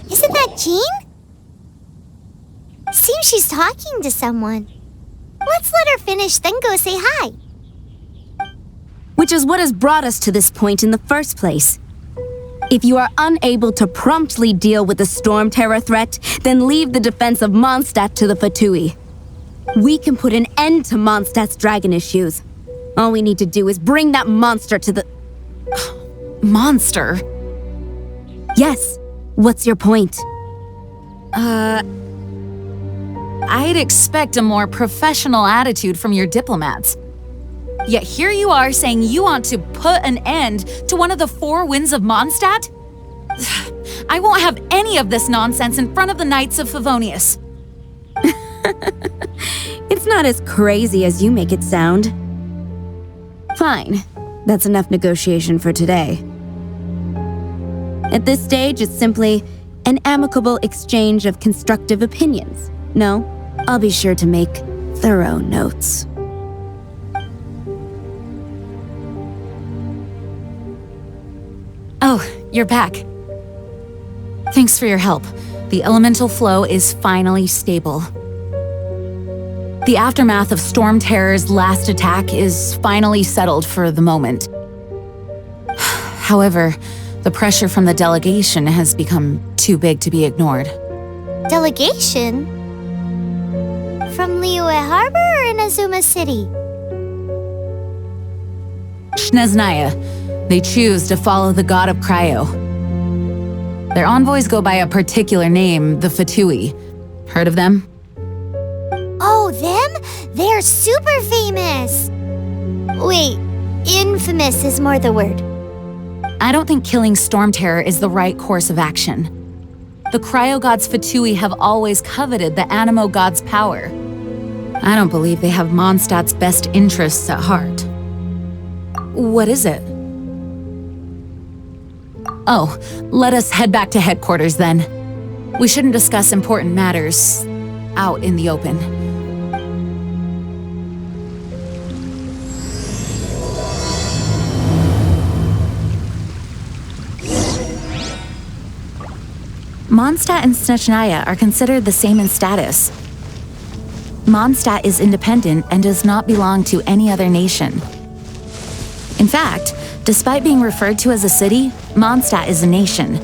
Isn't that Jean? Seems she's talking to someone. Let's let her finish, then go say hi. Which is what has brought us to this point in the first place. If you are unable to promptly deal with the storm terror threat, then leave the defense of Mondstadt to the Fatui. We can put an end to Mondstadt's dragon issues. All we need to do is bring that monster to the... Monster? Yes. What's your point? I'd expect a more professional attitude from your diplomats. Yet here you are saying you want to put an end to one of the four winds of Mondstadt? I won't have any of this nonsense in front of the Knights of Favonius. It's not as crazy as you make it sound. Fine. That's enough negotiation for today. At this stage, it's simply an amicable exchange of constructive opinions. No, I'll be sure to make thorough notes. Oh, you're back. Thanks for your help. The elemental flow is finally stable. The aftermath of Storm Terror's last attack is finally settled for the moment. However, the pressure from the delegation has become too big to be ignored. Delegation? From Liyue Harbor or Inazuma City? Snezhnaya. They choose to follow the god of Cryo. Their envoys go by a particular name, the Fatui. Heard of them? Oh, them? They're super famous! Wait, infamous is more the word. I don't think killing Storm Terror is the right course of action. The Cryo God's Fatui have always coveted the Animo God's power. I don't believe they have Mondstadt's best interests at heart. What is it? Oh, let us head back to headquarters then. We shouldn't discuss important matters out in the open. Mondstadt and Snezhnaya are considered the same in status. Mondstadt is independent and does not belong to any other nation. In fact, despite being referred to as a city, Mondstadt is a nation.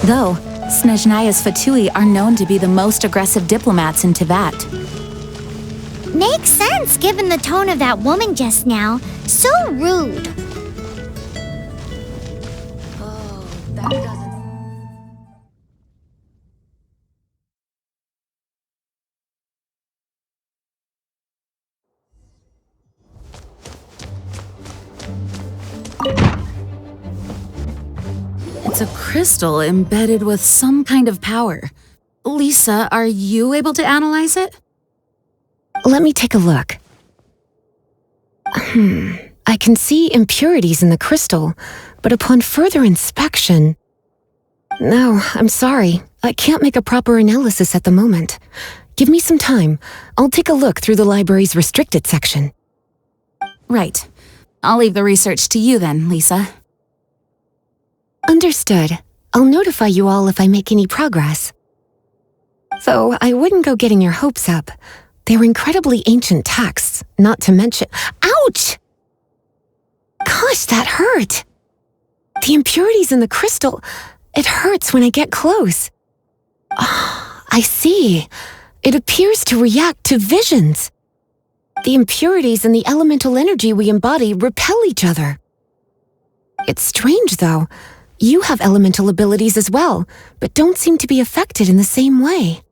Though, Snezhnaya's Fatui are known to be the most aggressive diplomats in Teyvat. Makes sense given the tone of that woman just now. So rude. Oh, that doesn't... It's a crystal embedded with some kind of power. Lisa, are you able to analyze it? Let me take a look. I can see impurities in the crystal, but upon further inspection... No, I'm sorry. I can't make a proper analysis at the moment. Give me some time. I'll take a look through the library's restricted section. Right. I'll leave the research to you then, Lisa. Understood. I'll notify you all if I make any progress. Though I wouldn't go getting your hopes up. They're incredibly ancient texts, not to mention— Ouch! Gosh, that hurt! The impurities in the crystal— it hurts when I get close. I see. It appears to react to visions. The impurities and the elemental energy we embody repel each other. It's strange, though. You have elemental abilities as well, but don't seem to be affected in the same way.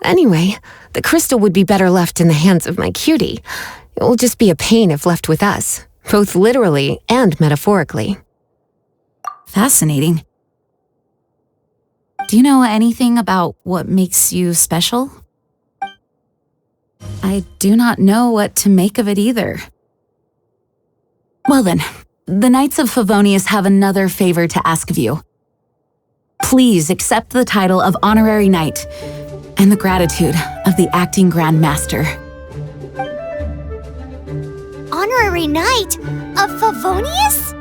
Anyway, the crystal would be better left in the hands of my cutie. It will just be a pain if left with us, both literally and metaphorically. Fascinating. Do you know anything about what makes you special? I do not know what to make of it either. Well then, the Knights of Favonius have another favor to ask of you. Please accept the title of Honorary Knight and the gratitude of the Acting Grand Master. Honorary Knight of Favonius?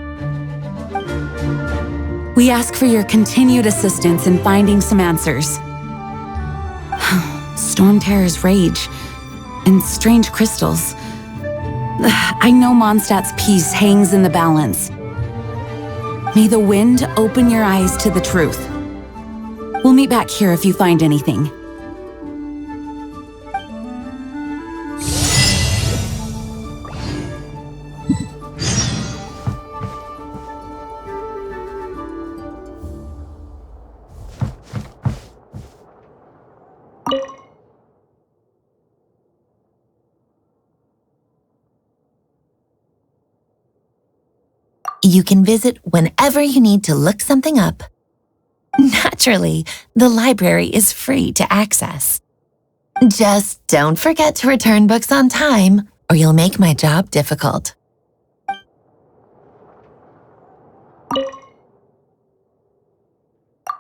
We ask for your continued assistance in finding some answers. Storm Terror's rage and strange crystals. I know Mondstadt's peace hangs in the balance. May the wind open your eyes to the truth. We'll meet back here if you find anything. You can visit whenever you need to look something up. Naturally, the library is free to access. Just don't forget to return books on time, or you'll make my job difficult.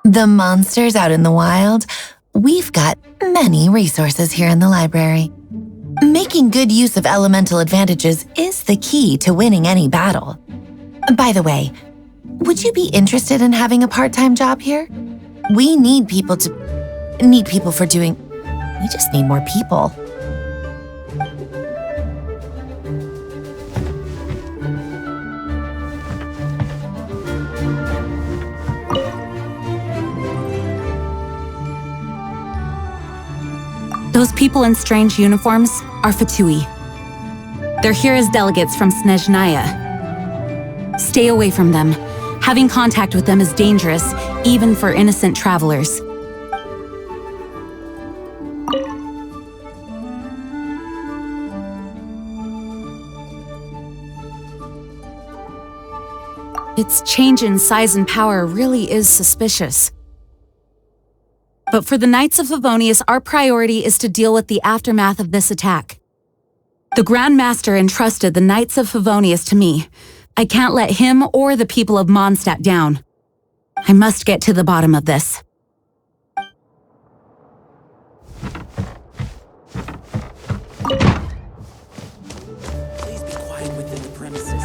The monsters out in the wild, we've got many resources here in the library. Making good use of elemental advantages is the key to winning any battle. By the way, would you be interested in having a part-time job here? We need people for doing... We just need more people. Those people in strange uniforms are Fatui. They're here as delegates from Snezhnaya. Stay away from them. Having contact with them is dangerous, even for innocent travelers. Its change in size and power really is suspicious. But for the Knights of Favonius, our priority is to deal with the aftermath of this attack. The Grand Master entrusted the Knights of Favonius to me. I can't let him or the people of Mondstadt down. I must get to the bottom of this. Please be quiet within the premises.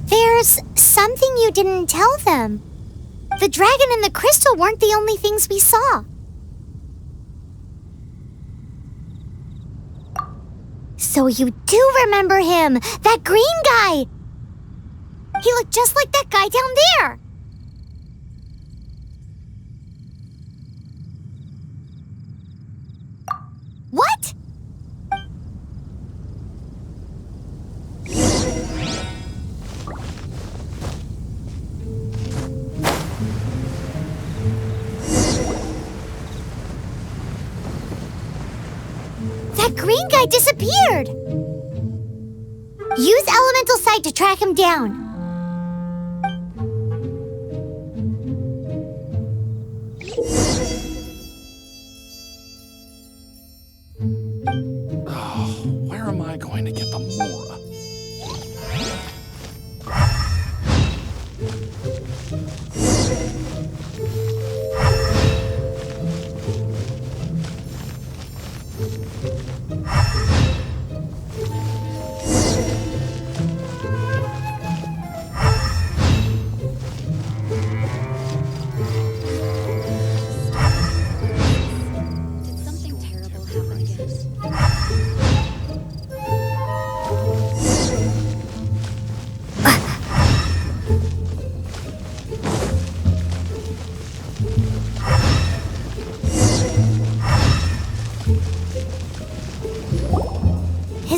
There's something you didn't tell them. The dragon and the crystal weren't the only things we saw. So you do remember him, that green guy! He looked just like that guy down there! What? That green guy disappeared! Use elemental sight to track him down.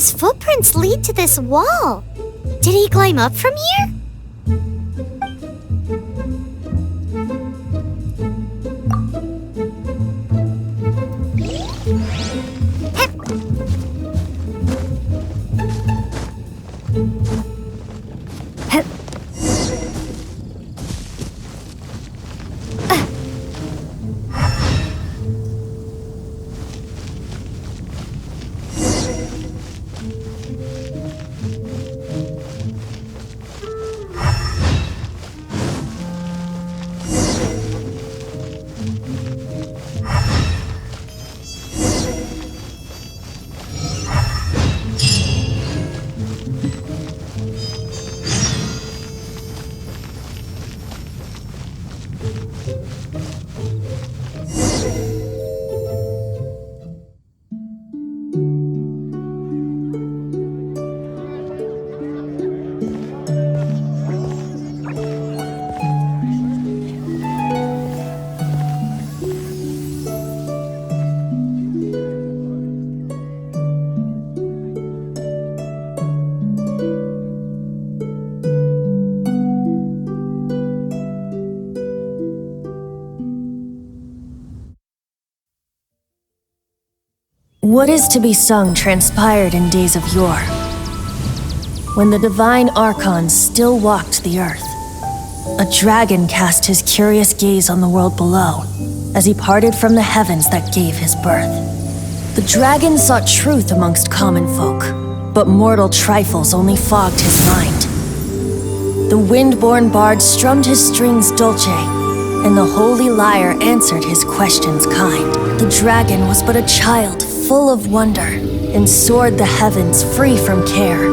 His footprints lead to this wall. Did he climb up from here? What is to be sung transpired in days of yore, when the divine archons still walked the earth. A dragon cast his curious gaze on the world below, as he parted from the heavens that gave his birth. The dragon sought truth amongst common folk, but mortal trifles only fogged his mind. The wind-born bard strummed his strings dulce, and the holy lyre answered his questions kind. The dragon was but a child, full of wonder, and soared the heavens free from care.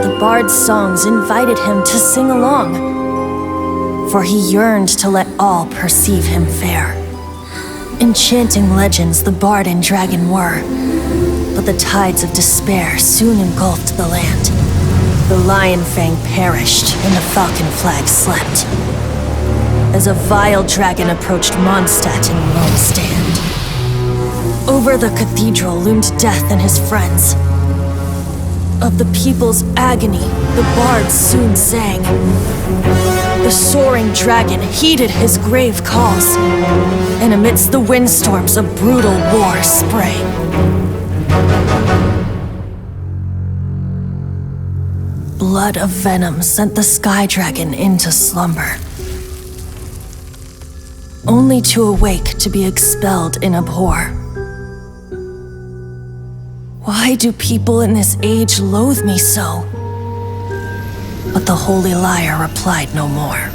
The bard's songs invited him to sing along, for he yearned to let all perceive him fair. Enchanting legends the bard and dragon were, but the tides of despair soon engulfed the land. The lion fang perished, and the falcon flag slept, as a vile dragon approached Mondstadt in lone stand. Over the cathedral loomed death and his friends. Of the people's agony, the bards soon sang. The soaring dragon heeded his grave calls, and amidst the windstorms a brutal war sprang. Blood of venom sent the sky dragon into slumber, only to awake to be expelled in abhor. Why do people in this age loathe me so? But the holy lyre replied no more.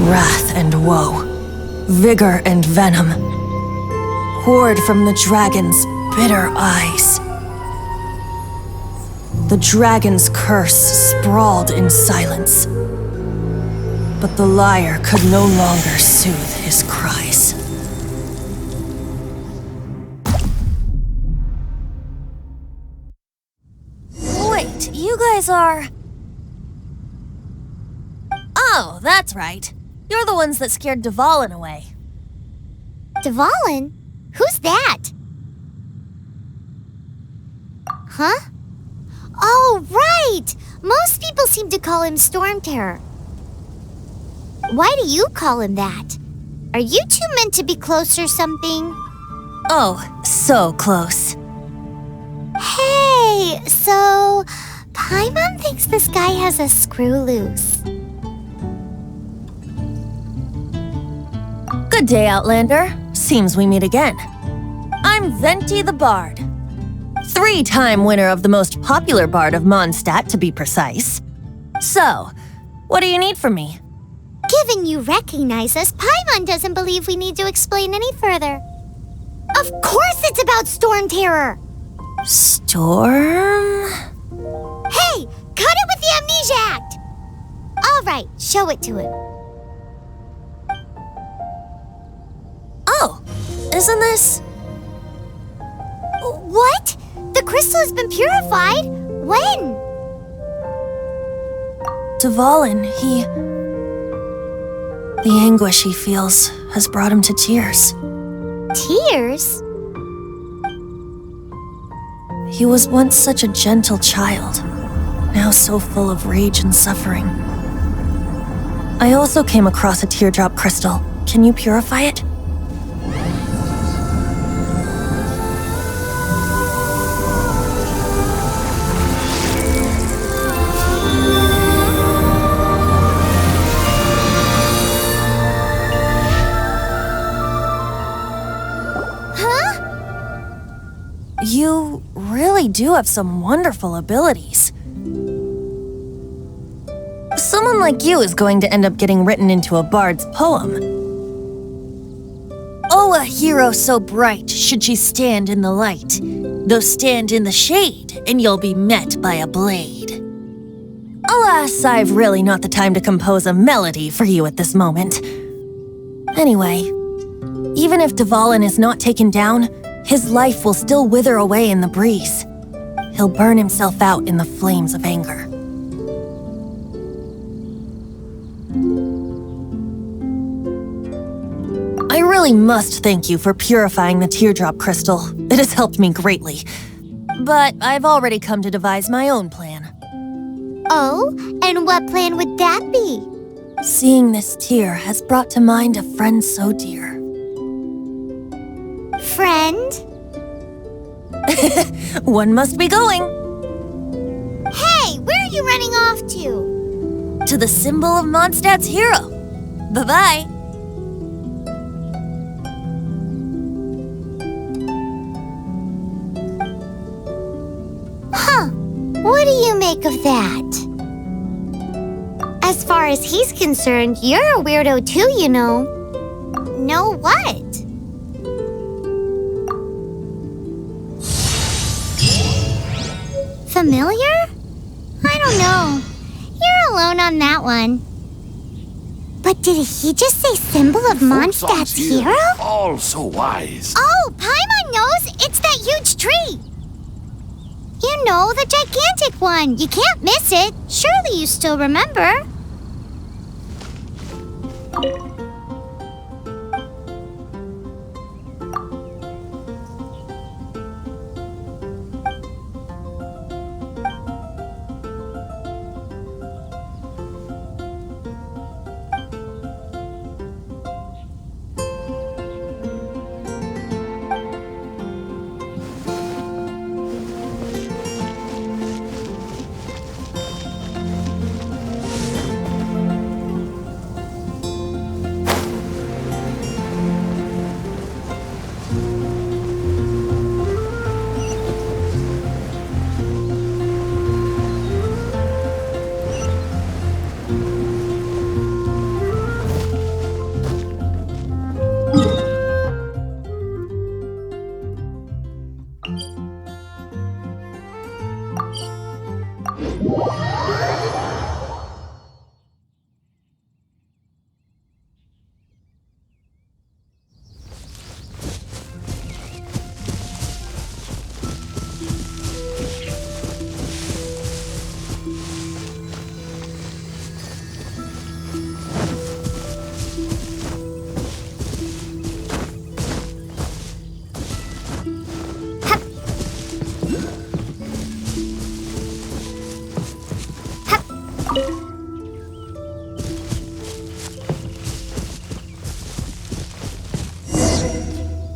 Wrath and woe, vigor and venom, poured from the dragon's bitter eyes. The dragon's curse sprawled in silence, but the lyre could no longer soothe his cries. Wait, you guys are... Oh, that's right. You're the ones that scared Dvalin away. Dvalin? Who's that? Huh? Oh, right! Most people seem to call him Storm Terror. Why do you call him that? Are you two meant to be close or something? Oh, so close. Hey, so Paimon thinks this guy has a screw loose. Good day, Outlander. Seems we meet again. I'm Venti the Bard. 3-time winner of the most popular bard of Mondstadt, to be precise. So, what do you need from me? Given you recognize us, Paimon doesn't believe we need to explain any further. Of course it's about Storm Terror! Storm? Hey, cut it with the Amnesia Act! Alright, show it to him. Oh, isn't this... What? The crystal has been purified? When? Dvalin, the anguish he feels has brought him to tears. Tears? He was once such a gentle child, now so full of rage and suffering. I also came across a teardrop crystal. Can you purify it? You really do have some wonderful abilities. Someone like you is going to end up getting written into a bard's poem. Oh, a hero so bright should she stand in the light, though stand in the shade, and you'll be met by a blade. Alas, I've really not the time to compose a melody for you at this moment. Anyway, even if Dvalin is not taken down, his life will still wither away in the breeze. He'll burn himself out in the flames of anger. I really must thank you for purifying the teardrop crystal. It has helped me greatly. But I've already come to devise my own plan. Oh, and what plan would that be? Seeing this tear has brought to mind a friend so dear. Friend? One must be going. Hey, where are you running off to? To the symbol of Mondstadt's hero. Bye-bye. Huh. What do you make of that? As far as he's concerned, you're a weirdo too, you know. Know what? Familiar? I don't know. You're alone on that one. But did he just say symbol of Mondstadt's hero? All so wise. Oh, Paimon knows! It's that huge tree! You know, the gigantic one. You can't miss it. Surely you still remember.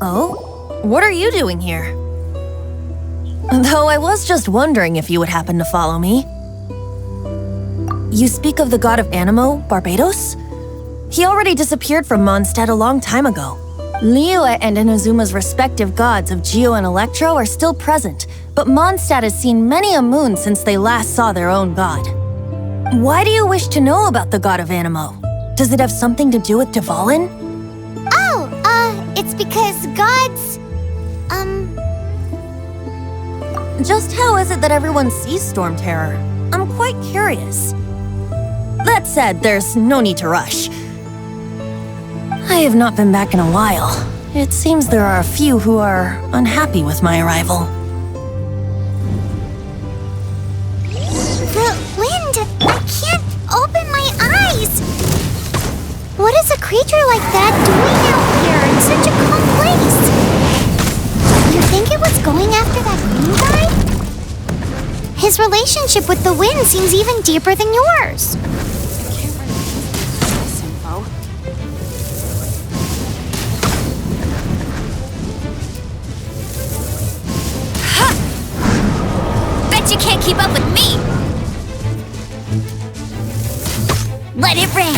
Oh? What are you doing here? Though I was just wondering if you would happen to follow me. You speak of the god of Animo, Barbados? He already disappeared from Mondstadt a long time ago. Liyue and Inazuma's respective gods of Geo and Electro are still present, but Mondstadt has seen many a moon since they last saw their own god. Why do you wish to know about the god of Animo? Does it have something to do with Dvalin? It's because gods, Just how is it that everyone sees Storm Terror? I'm quite curious. That said, there's no need to rush. I have not been back in a while. It seems there are a few who are unhappy with my arrival. The wind! I can't open my eyes! What is a creature like that doing out here in such a calm place? You think it was going after that green guy? His relationship with the wind seems even deeper than yours. Bet you can't keep up with me! Let it rain!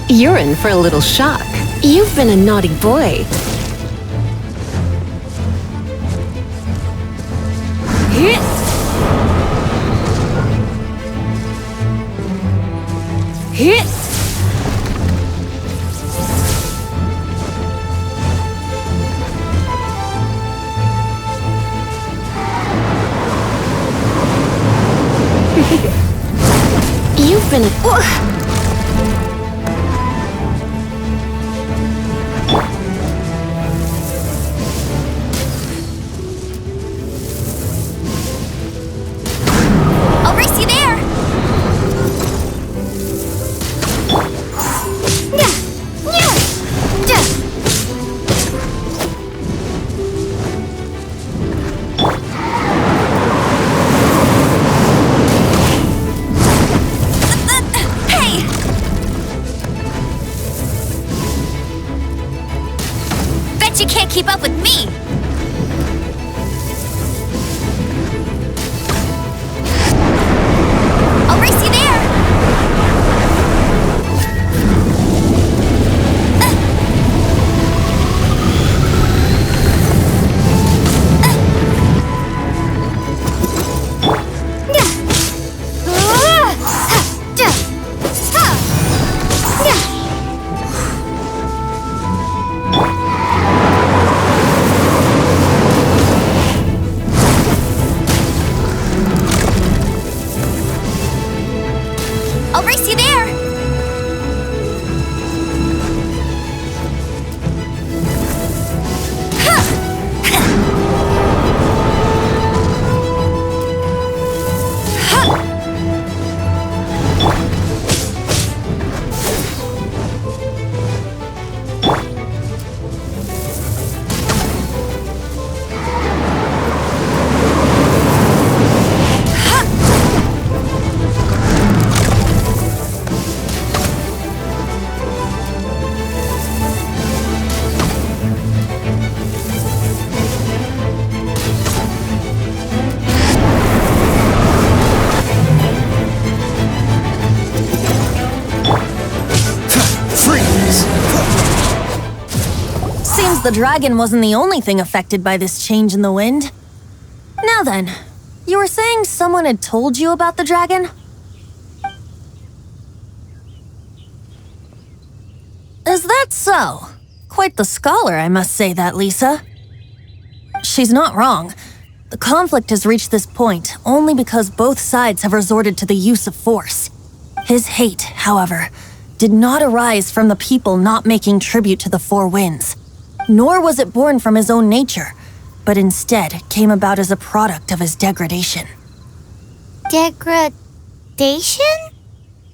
You're in for a little shock. You've been a naughty boy. You've been a... Keep up with me! I'll race you there! The dragon wasn't the only thing affected by this change in the wind. Now then, you were saying someone had told you about the dragon? Is that so? Quite the scholar, I must say that, Lisa. She's not wrong. The conflict has reached this point only because both sides have resorted to the use of force. His hate, however, did not arise from the people not making tribute to the Four Winds. Nor was it born from his own nature, but instead came about as a product of his degradation. Degradation?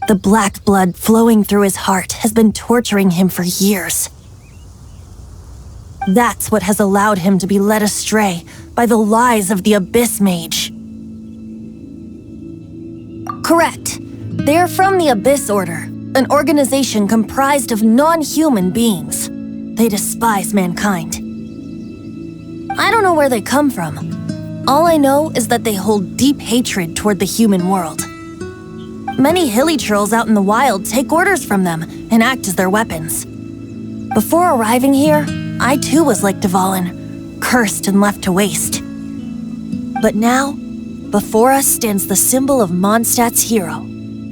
The black blood flowing through his heart has been torturing him for years. That's what has allowed him to be led astray by the lies of the Abyss Mage. Correct. They are from the Abyss Order, an organization comprised of non-human beings. They despise mankind. I don't know where they come from. All I know is that they hold deep hatred toward the human world. Many hilly trolls out in the wild take orders from them and act as their weapons. Before arriving here, I too was like Dvalin, cursed and left to waste. But now, before us stands the symbol of Mondstadt's hero,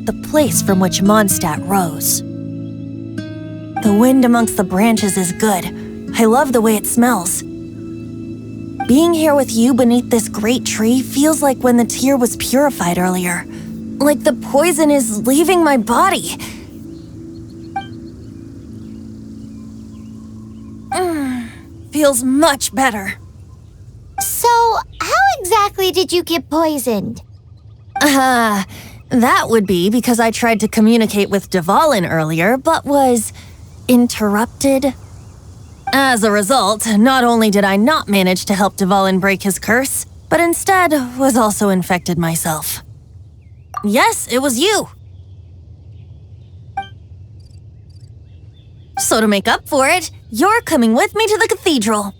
the place from which Mondstadt rose. The wind amongst the branches is good. I love the way it smells. Being here with you beneath this great tree feels like when the tear was purified earlier. Like the poison is leaving my body. Feels much better. So, how exactly did you get poisoned? That would be because I tried to communicate with Dvalin earlier, but was interrupted. As a result, not only did I not manage to help Dvalin break his curse, but instead was also infected myself. Yes, it was you. So to make up for it, you're coming with me to the cathedral.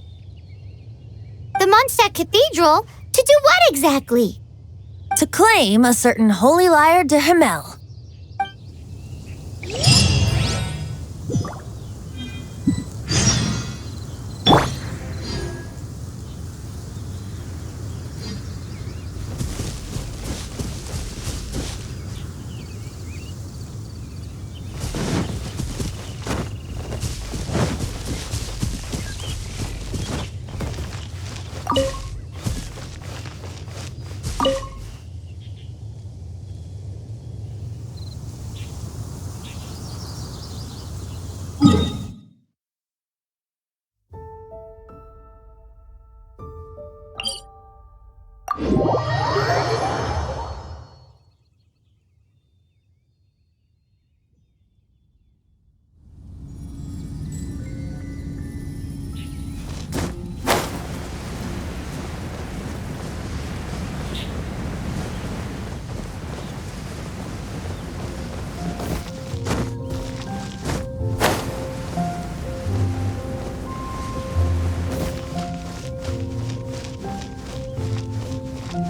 The Mondstadt Cathedral? To do what exactly? To claim a certain holy lyre de Himmel.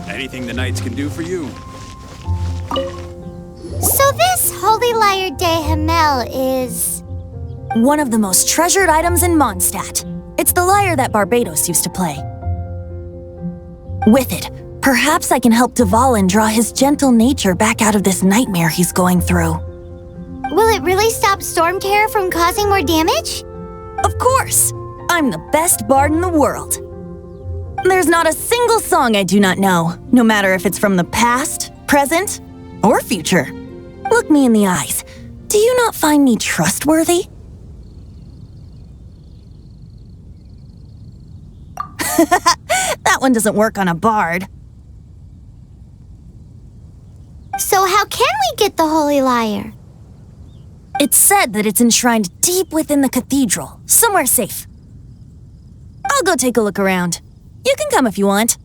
Anything the knights can do for you? So this holy lyre de Himmel is... one of the most treasured items in Mondstadt. It's the lyre that Barbados used to play. With it, perhaps I can help Dvalin draw his gentle nature back out of this nightmare he's going through. Will it really stop Storm Terror from causing more damage? Of course! I'm the best bard in the world. There's not a single song I do not know, no matter if it's from the past, present, or future. Look me in the eyes. Do you not find me trustworthy? That one doesn't work on a bard. So how can we get the holy lyre? It's said that it's enshrined deep within the cathedral, somewhere safe. I'll go take a look around. You can come if you want.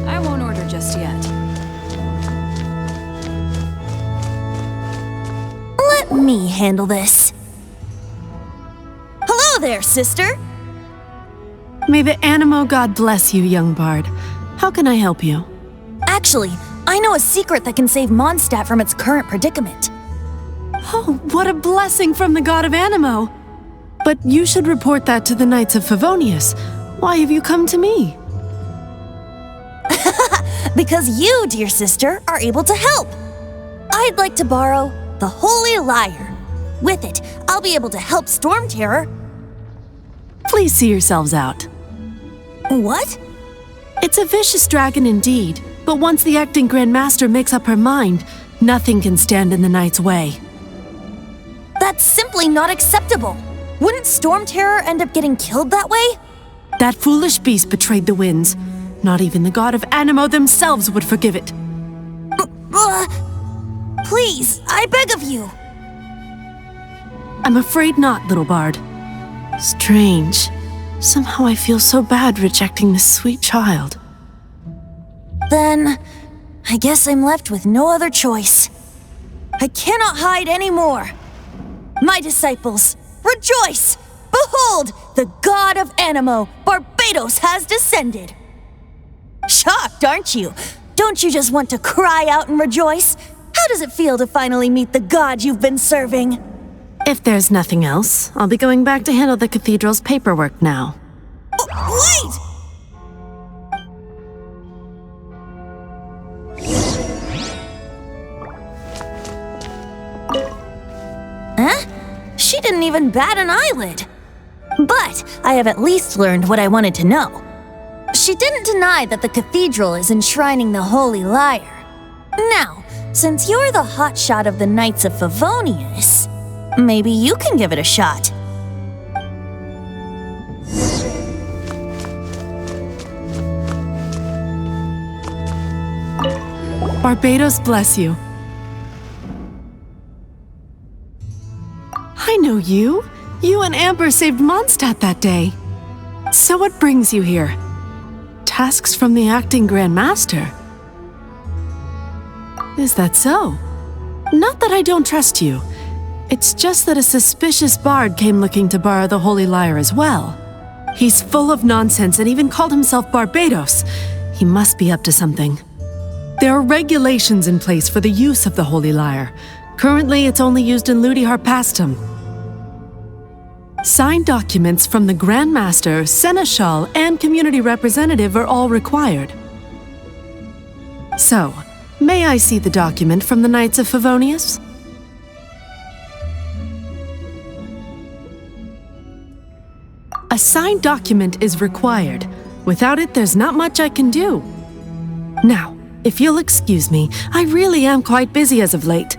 I won't order just yet. Let me handle this. Hello there, sister! May the Animo God bless you, young bard. How can I help you? Actually, I know a secret that can save Mondstadt from its current predicament. Oh, what a blessing from the god of Animo! But you should report that to the Knights of Favonius. Why have you come to me? Because you, dear sister, are able to help. I'd like to borrow the Holy Lyre. With it, I'll be able to help Storm Terror. Please see yourselves out. What? It's a vicious dragon indeed, but once the acting Grand Master makes up her mind, nothing can stand in the Knight's way. That's simply not acceptable. Wouldn't Storm Terror end up getting killed that way? That foolish beast betrayed the winds. Not even the god of Animo themselves would forgive it. Please, I beg of you. I'm afraid not, little bard. Strange. Somehow I feel so bad rejecting this sweet child. Then, I guess I'm left with no other choice. I cannot hide anymore. My disciples, rejoice! Behold, the god of Animo, Barbados, has descended. Shocked, aren't you? Don't you just want to cry out and rejoice? How does it feel to finally meet the god you've been serving? If there's nothing else, I'll be going back to handle the cathedral's paperwork now. Wait! Huh? She didn't even bat an eyelid. But I have at least learned what I wanted to know. She didn't deny that the cathedral is enshrining the Holy Lyre. Now, since you're the hotshot of the Knights of Favonius, maybe you can give it a shot. Barbados bless you. I know you. You and Amber saved Mondstadt that day. So what brings you here? Tasks from the acting Grand Master? Is that so? Not that I don't trust you. It's just that a suspicious bard came looking to borrow the Holy Lyre as well. He's full of nonsense and even called himself Barbados. He must be up to something. There are regulations in place for the use of the Holy Lyre. Currently, it's only used in Ludi Harpastum. Signed documents from the Grand Master, Seneschal, and Community Representative are all required. So, may I see the document from the Knights of Favonius? A signed document is required. Without it, there's not much I can do. Now, if you'll excuse me, I really am quite busy as of late.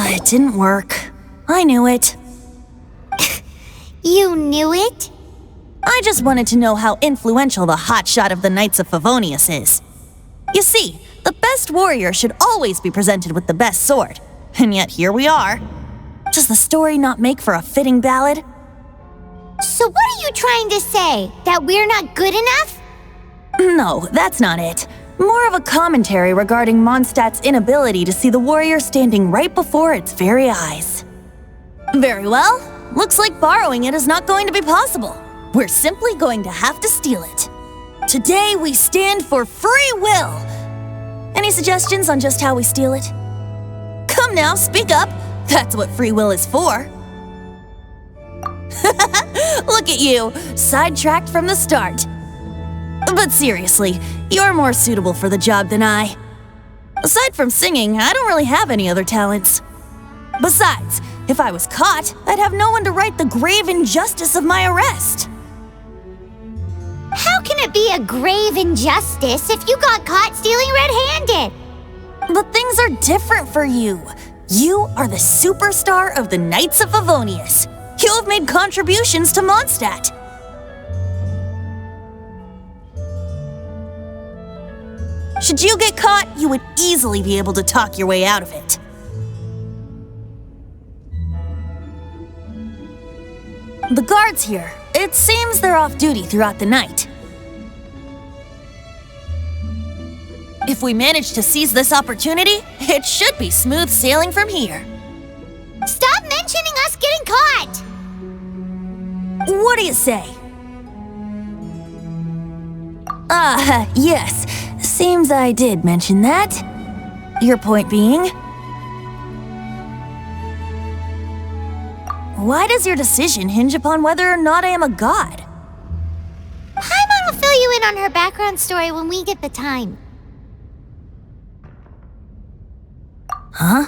It didn't work. I knew it. You knew it? I just wanted to know how influential the hotshot of the Knights of Favonius is. You see, the best warrior should always be presented with the best sword. And yet here we are. Does the story not make for a fitting ballad? So what are you trying to say? That we're not good enough? No, that's not it. More of a commentary regarding Mondstadt's inability to see the warrior standing right before its very eyes. Very well. Looks like borrowing it is not going to be possible. We're simply going to have to steal it. Today we stand for free will. Any suggestions on just how we steal it? Come now, speak up. That's what free will is for. Look at you, sidetracked from the start. But seriously, you're more suitable for the job than I. Aside from singing, I don't really have any other talents. Besides, if I was caught, I'd have no one to right the grave injustice of my arrest. How can it be a grave injustice if you got caught stealing red-handed? But things are different for you. You are the superstar of the Knights of Favonius. You have made contributions to Mondstadt. Should you get caught, you would easily be able to talk your way out of it. The guards here, it seems they're off duty throughout the night. If we manage to seize this opportunity, it should be smooth sailing from here. Stop mentioning us getting caught! What do you say? Yes. Seems I did mention that. Your point being? Why does your decision hinge upon whether or not I am a god? Paimon will fill you in on her background story when we get the time. Huh?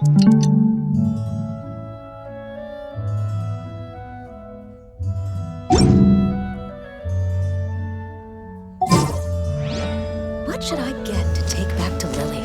What should I get to take back to Lily?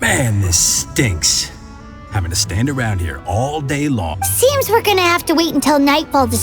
Man, this stinks. Having to stand around here all day long. Seems we're gonna have to wait until nightfall to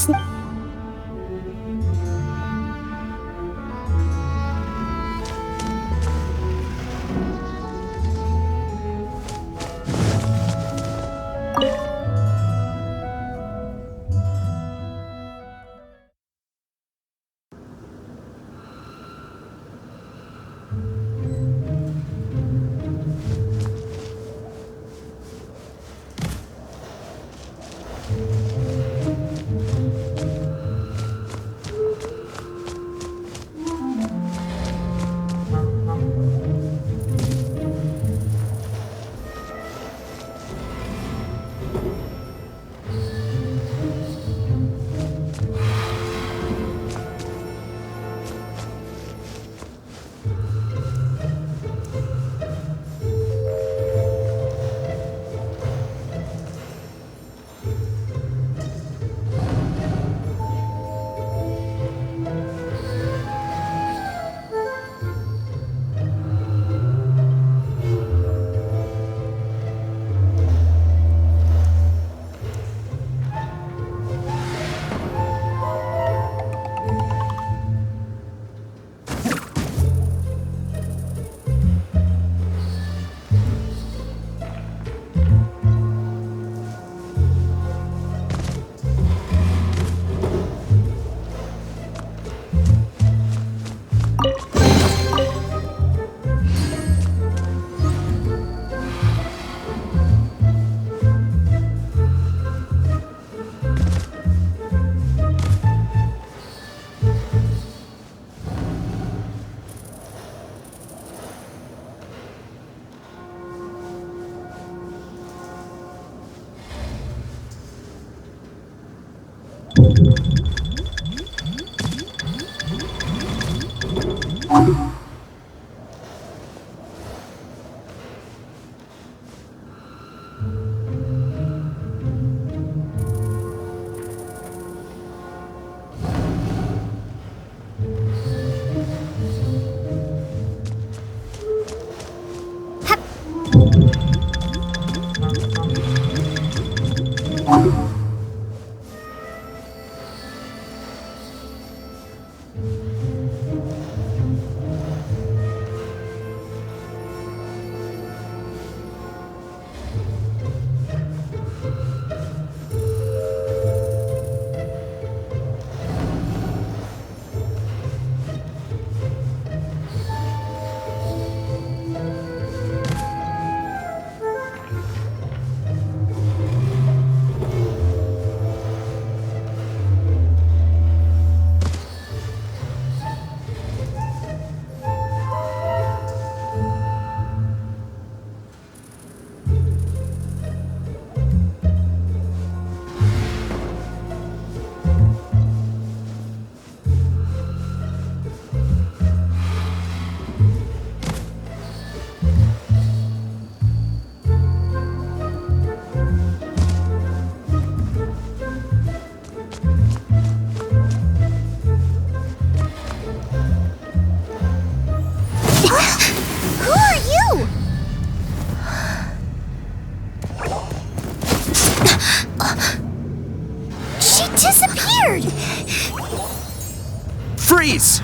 Freeze!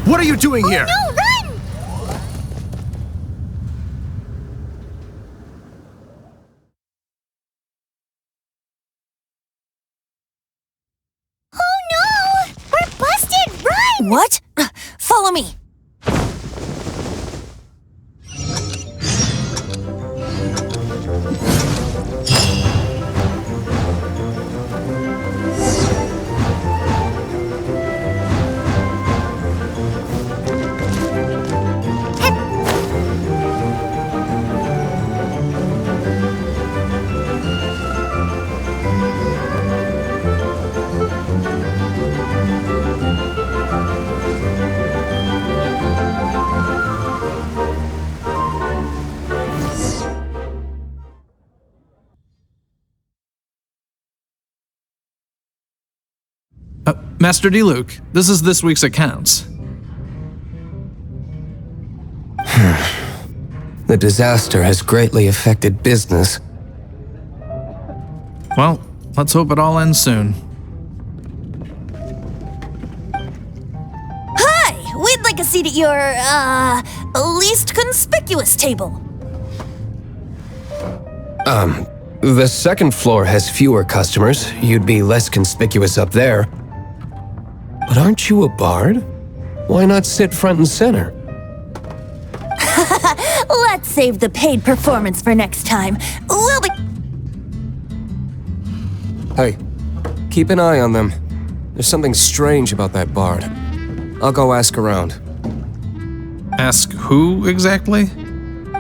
What are you doing here? No, run! What? Follow me. Master D-Luke, this is this week's accounts. The disaster has greatly affected business. Well, let's hope it all ends soon. Hi! We'd like a seat at your, least conspicuous table. The second floor has fewer customers. You'd be less conspicuous up there. But aren't you a bard? Why not sit front and center? Let's save the paid performance for next time. We'll be... Hey, keep an eye on them. There's something strange about that bard. I'll go ask around. Ask who exactly?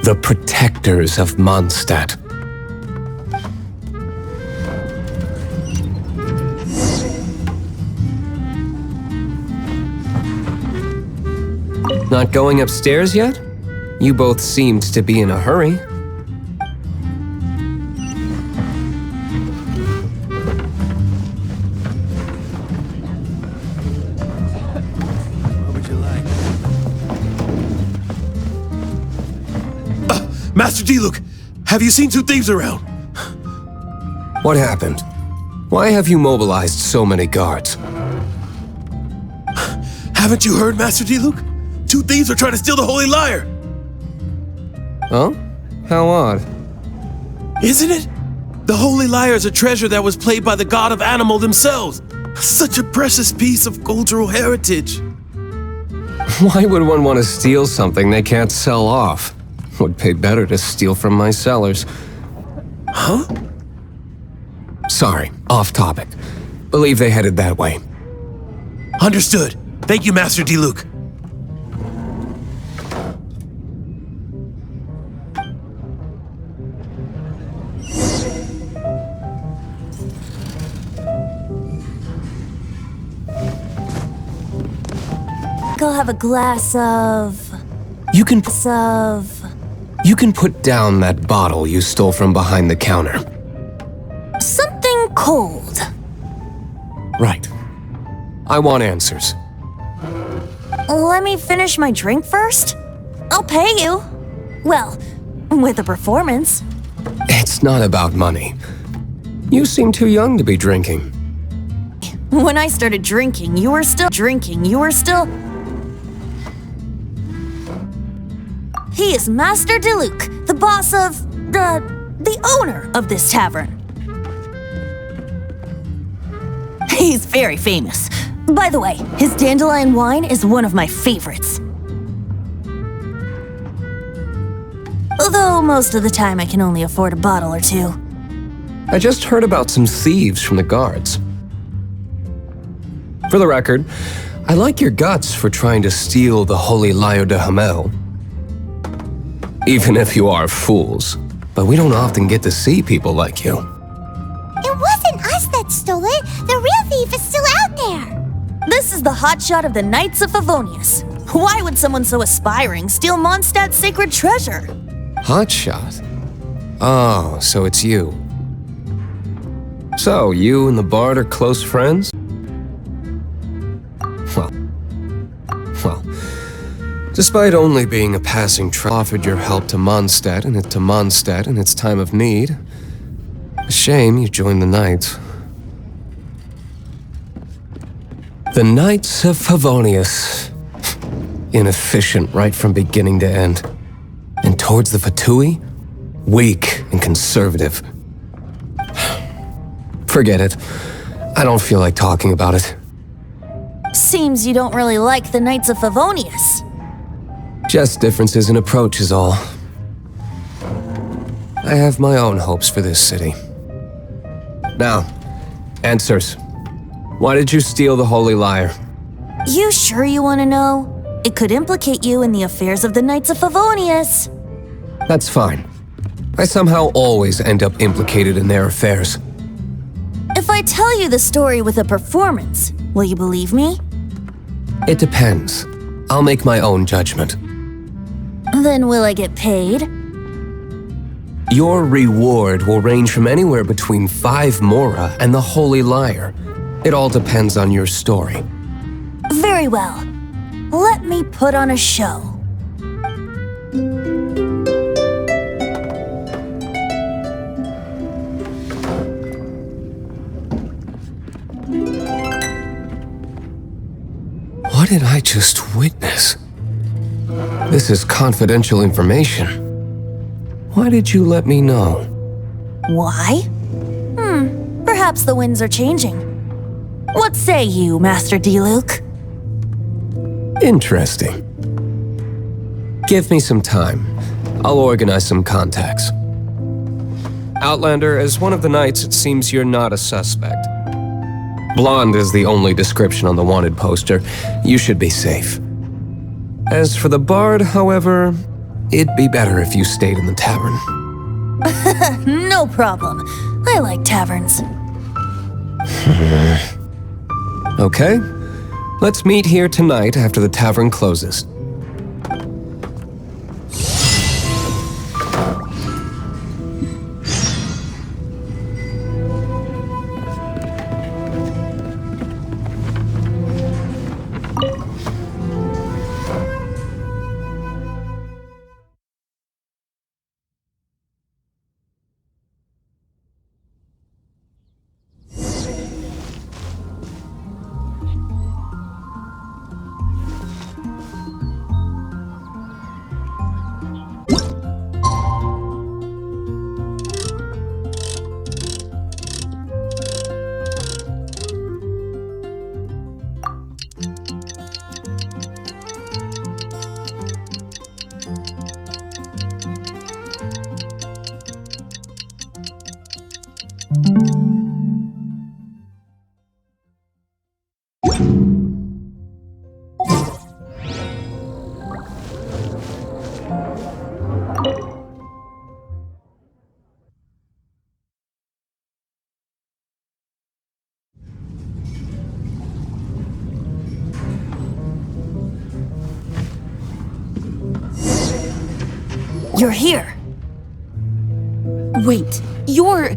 The protectors of Mondstadt. Not going upstairs yet? You both seemed to be in a hurry. What would you like? Master D-Luke, have you seen two thieves around? What happened? Why have you mobilized so many guards? Haven't you heard, Master D-Luke? Two thieves are trying to steal the Holy Lyre! Oh? How odd. Isn't it? The Holy Lyre is a treasure that was played by the god of animal themselves. Such a precious piece of cultural heritage. Why would one want to steal something they can't sell off? Would pay better to steal from my sellers. Huh? Sorry, off topic. Believe they headed that way. Understood. Thank you, Master D-Luke. I'll have a glass of... You can put down that bottle you stole from behind the counter. something cold. Right. I want answers. Let me finish my drink first. I'll pay you. Well, with a performance. It's not about money. You seem too young to be drinking. When I started drinking, you were still drinking. He is Master DeLuke, the boss of, the owner of this tavern. He's very famous. By the way, his dandelion wine is one of my favorites. Although most of the time I can only afford a bottle or two. I just heard about some thieves from the guards. For the record, I like your guts for trying to steal the Holy Lyre de Hamel. Even if you are fools. But we don't often get to see people like you. It wasn't us that stole it. The real thief is still out there. This is the hotshot of the Knights of Favonius. Why would someone so aspiring steal Mondstadt's sacred treasure? Hotshot? Oh, so it's you. So, you and the Bard are close friends? Well, despite only being a passing offered your help to Mondstadt in its time of need. A shame you joined the Knights. The Knights of Favonius. Inefficient right from beginning to end. And towards the Fatui, weak and conservative. Forget it. I don't feel like talking about it. Seems you don't really like the Knights of Favonius. Just differences in approach is all. I have my own hopes for this city. Now, answers. Why did you steal the Holy Lyre? You sure you want to know? It could implicate you in the affairs of the Knights of Favonius. That's fine. I somehow always end up implicated in their affairs. If I tell you the story with a performance, will you believe me? It depends. I'll make my own judgment. Then will I get paid? Your reward will range from anywhere between 5 mora and the Holy Lyre. It all depends on your story. Very well. Let me put on a show. What did I just witness? This is confidential information. Why did you let me know? Why? Perhaps the winds are changing. What say you, Master D-Luke? Interesting. Give me some time. I'll organize some contacts. Outlander, as one of the knights, it seems you're not a suspect. Blonde is the only description on the wanted poster. You should be safe. As for the bard, however, it'd be better if you stayed in the tavern. No problem. I like taverns. Okay. Let's meet here tonight after the tavern closes. You're here. Wait, you're...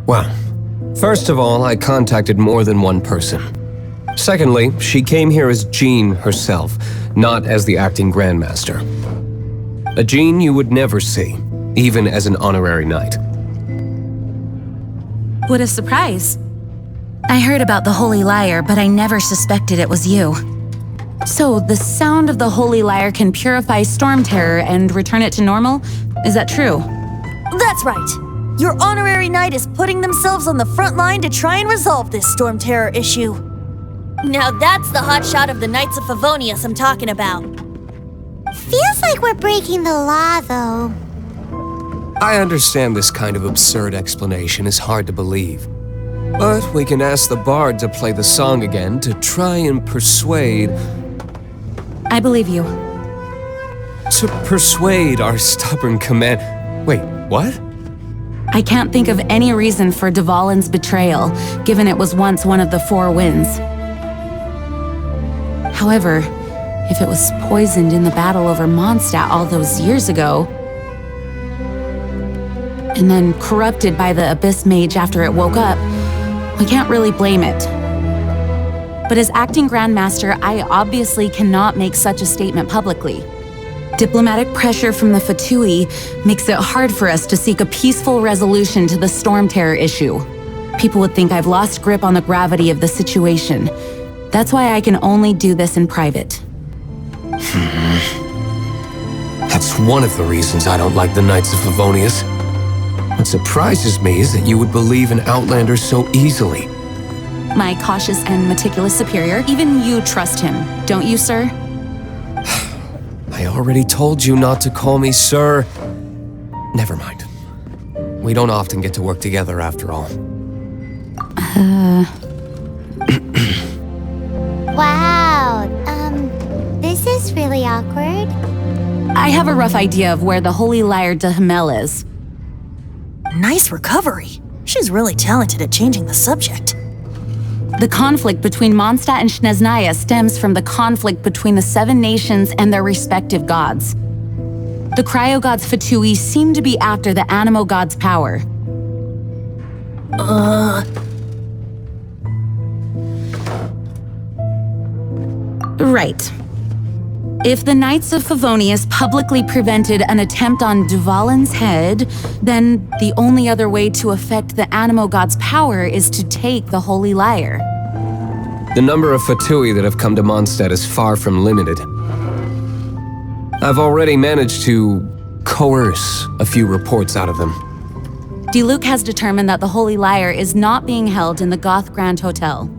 Well, first of all, I contacted more than one person. Secondly, she came here as Jean herself, not as the acting Grandmaster. A Jean you would never see, even as an honorary knight. What a surprise. I heard about the Holy Lyre, but I never suspected it was you. So, the sound of the Holy Lyre can purify storm terror and return it to normal? Is that true? That's right. Your honorary knight is putting themselves on the front line to try and resolve this storm terror issue. Now that's the hotshot of the Knights of Favonius I'm talking about. Feels like we're breaking the law, though. I understand this kind of absurd explanation is hard to believe. But we can ask the bard to play the song again to try and persuade... I believe you. To persuade our stubborn command... Wait, what? I can't think of any reason for Dvalin's betrayal, given it was once one of the 4 winds. However, if it was poisoned in the battle over Mondstadt all those years ago, and then corrupted by the Abyss Mage after it woke up, we can't really blame it. But as acting Grandmaster, I obviously cannot make such a statement publicly. Diplomatic pressure from the Fatui makes it hard for us to seek a peaceful resolution to the storm terror issue. People would think I've lost grip on the gravity of the situation. That's why I can only do this in private. That's one of the reasons I don't like the Knights of Favonius. What surprises me is that you would believe in Outlanders so easily. my cautious and meticulous superior. Even you trust him, don't you, sir? I already told you not to call me sir. Never mind. We don't often get to work together after all. Wow, this is really awkward. I have a rough idea of where the Holy Lyre de Himmel is. Nice recovery. She's really talented at changing the subject. The conflict between Mondstadt and Snezhnaya stems from the conflict between the 7 nations and their respective gods. The cryo-gods Fatui seem to be after the animo god's power. Right. If the Knights of Favonius publicly prevented an attempt on Dvalin's head, then the only other way to affect the animo god's power is to take the Holy Lyre. The number of Fatui that have come to Mondstadt is far from limited. I've already managed to coerce a few reports out of them. Diluc has determined that the Holy Lyre is not being held in the Goth Grand Hotel.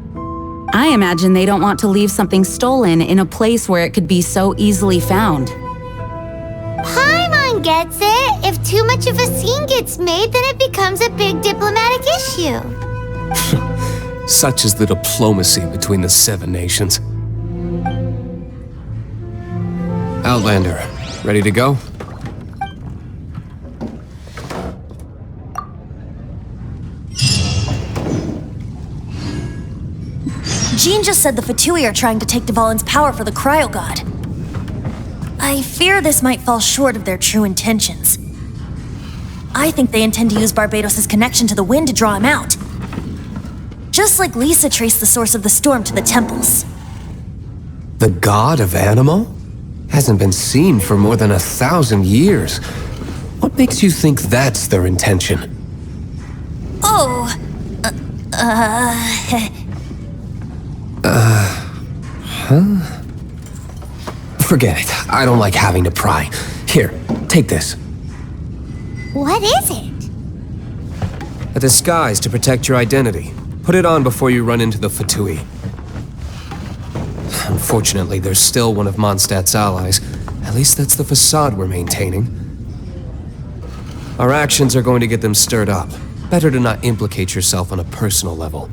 I imagine they don't want to leave something stolen in a place where it could be so easily found. Paimon gets it. If too much of a scene gets made, then it becomes a big diplomatic issue. Such is the diplomacy between the 7 nations. Outlander, ready to go? Jean just said the Fatui are trying to take Dvalin's power for the cryo god. I fear this might fall short of their true intentions. I think they intend to use Barbados' connection to the wind to draw him out. Just like Lisa traced the source of the storm to the temples. The god of Animo? Hasn't been seen for more than 1,000 years. What makes you think that's their intention? Oh, Huh? Forget it. I don't like having to pry. Here, take this. What is it? A disguise to protect your identity. Put it on before you run into the Fatui. Unfortunately, there's still one of Mondstadt's allies. At least that's the facade we're maintaining. Our actions are going to get them stirred up. Better to not implicate yourself on a personal level.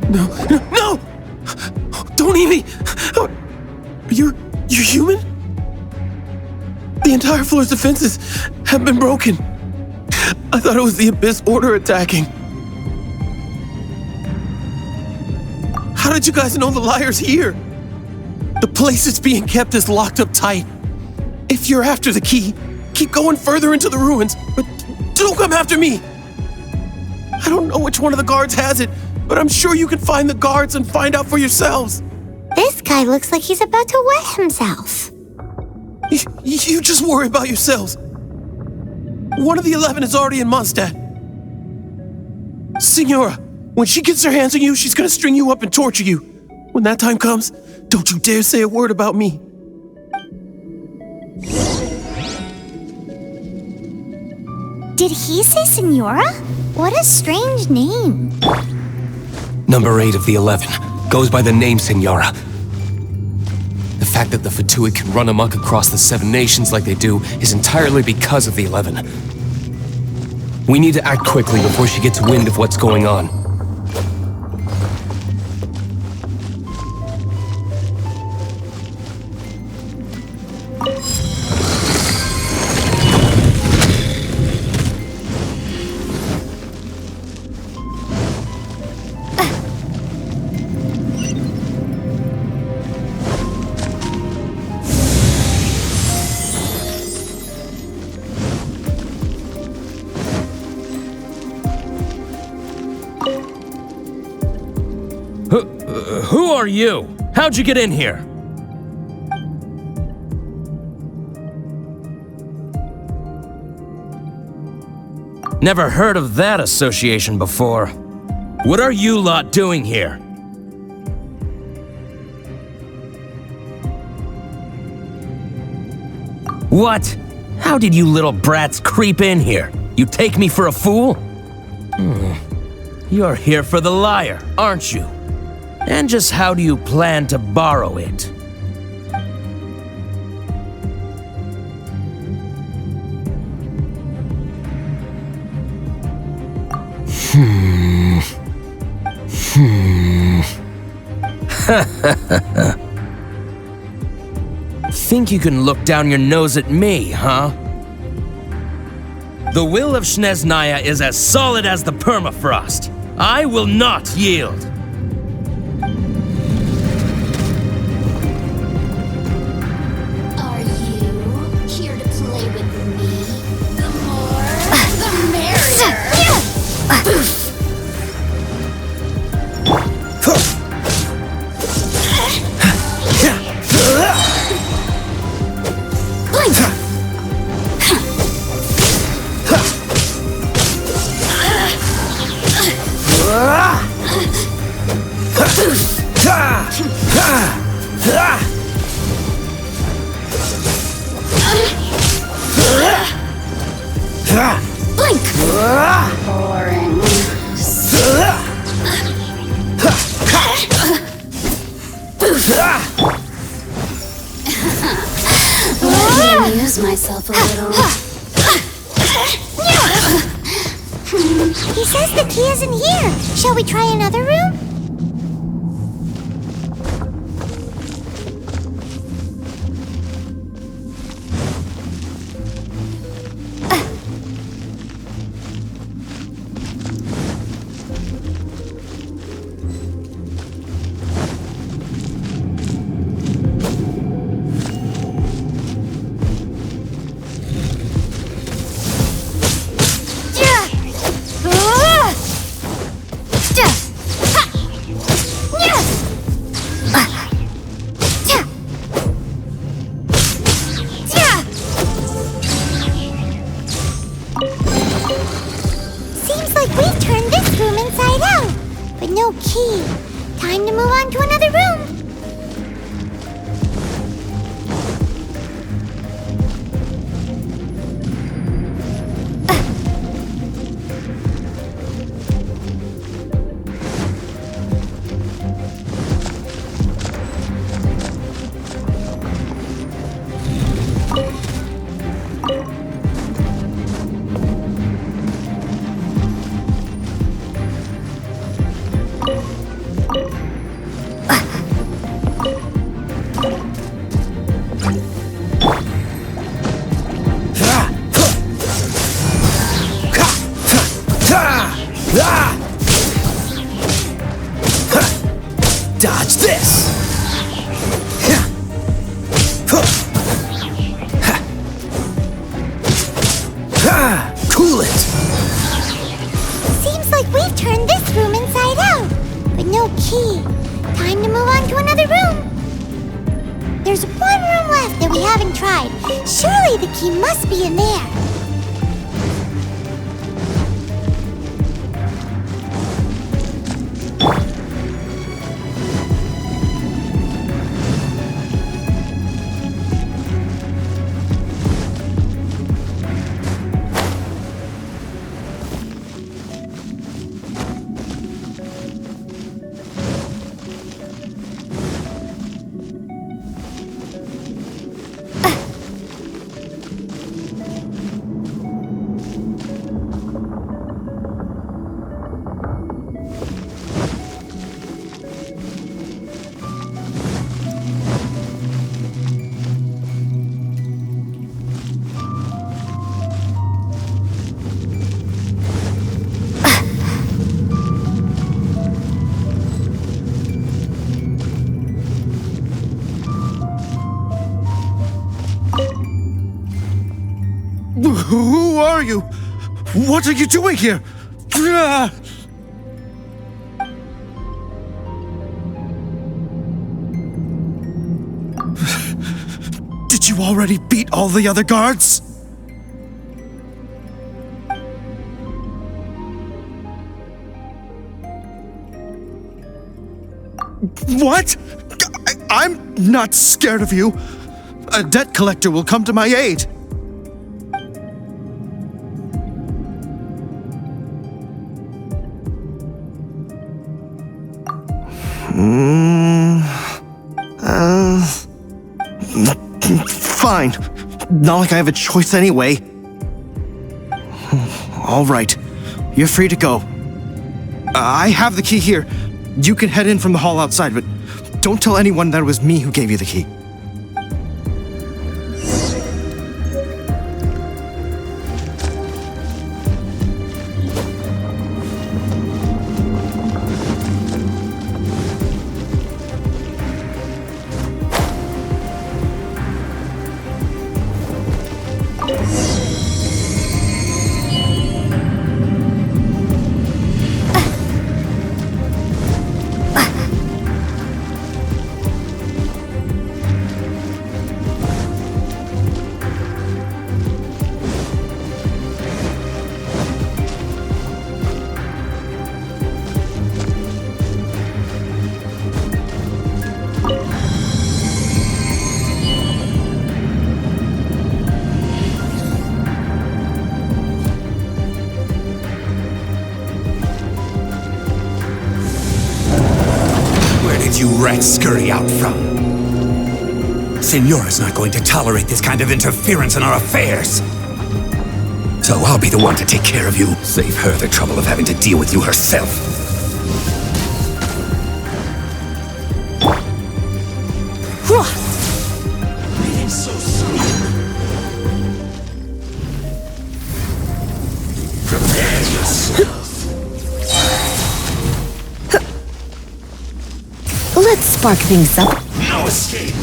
No! Don't eat me! You're human? The entire floor's defenses have been broken. I thought it was the Abyss Order attacking. How did you guys know the liar's here? The place it's being kept is locked up tight. If you're after the key, keep going further into the ruins, but don't come after me. I don't know which one of the guards has it, but I'm sure you can find the guards and find out for yourselves. This guy looks like he's about to wet himself. You just worry about yourselves. One of the 11 is already in Mondstadt. Signora, when she gets her hands on you, she's gonna string you up and torture you. When that time comes, don't you dare say a word about me. Did he say Signora? What a strange name. Number 8 of the 11 goes by the name Signora. The fact that the Fatuid can run amok across the 7 nations like they do is entirely because of the 11. We need to act quickly before she gets wind of what's going on. Who are you? How'd you get in here? Never heard of that association before. What are you lot doing here? What? How did you little brats creep in here? You take me for a fool? You're here for the lyre, aren't you? And just how do you plan to borrow it? Think you can look down your nose at me, huh? The will of Snezhnaya is as solid as the permafrost. I will not yield. Are you here to play with me? The more, the merrier. Boring. Let me amuse myself a little. He says the key isn't here. Shall we try another room? Time to move on to another room. Dodge this! Cool it! Seems like we've turned this room inside out, but no key. Time to move on to another room. There's one room left that we haven't tried. Surely the key must be in there. Who are you? What are you doing here? Did you already beat all the other guards? What? I'm not scared of you. A debt collector will come to my aid. Fine. Not like I have a choice anyway. All right. You're free to go. I have the key here. You can head in from the hall outside, but don't tell anyone that it was me who gave you the key. You rats scurry out from. Signora's not going to tolerate this kind of interference in our affairs. So I'll be the one to take care of you. Save her the trouble of having to deal with you herself. So sweet. Prepare yourself. Let's spark things up. No escape.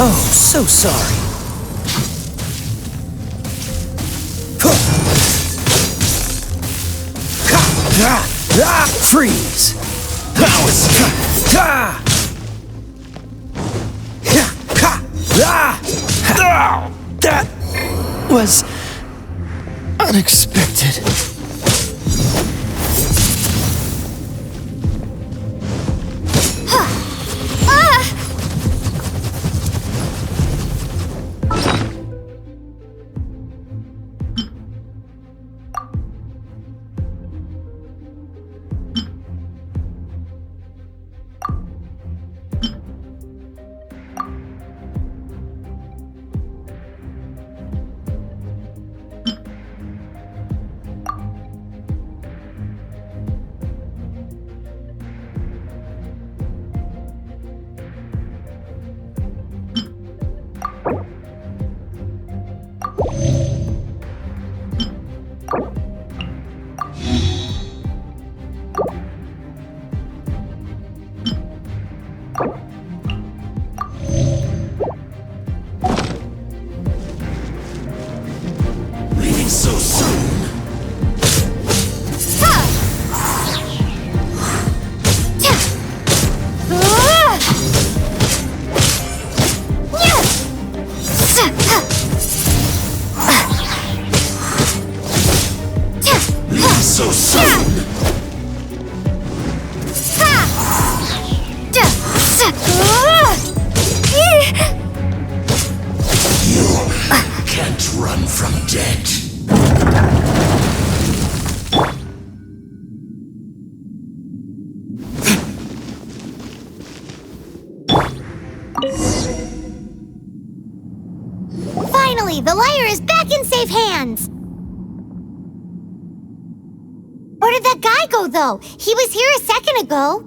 Oh, so sorry. Freeze. Now escape. That was unexpected. Finally, the lyre is back in safe hands! Where did that guy go, though? He was here a second ago.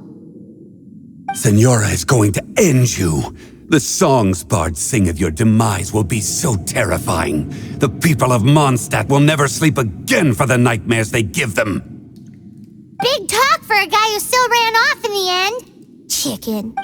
Senora is going to end you. The songs bards sing of your demise will be so terrifying. The people of Mondstadt will never sleep again for the nightmares they give them. Big talk for a guy who still ran off in the end. Chicken.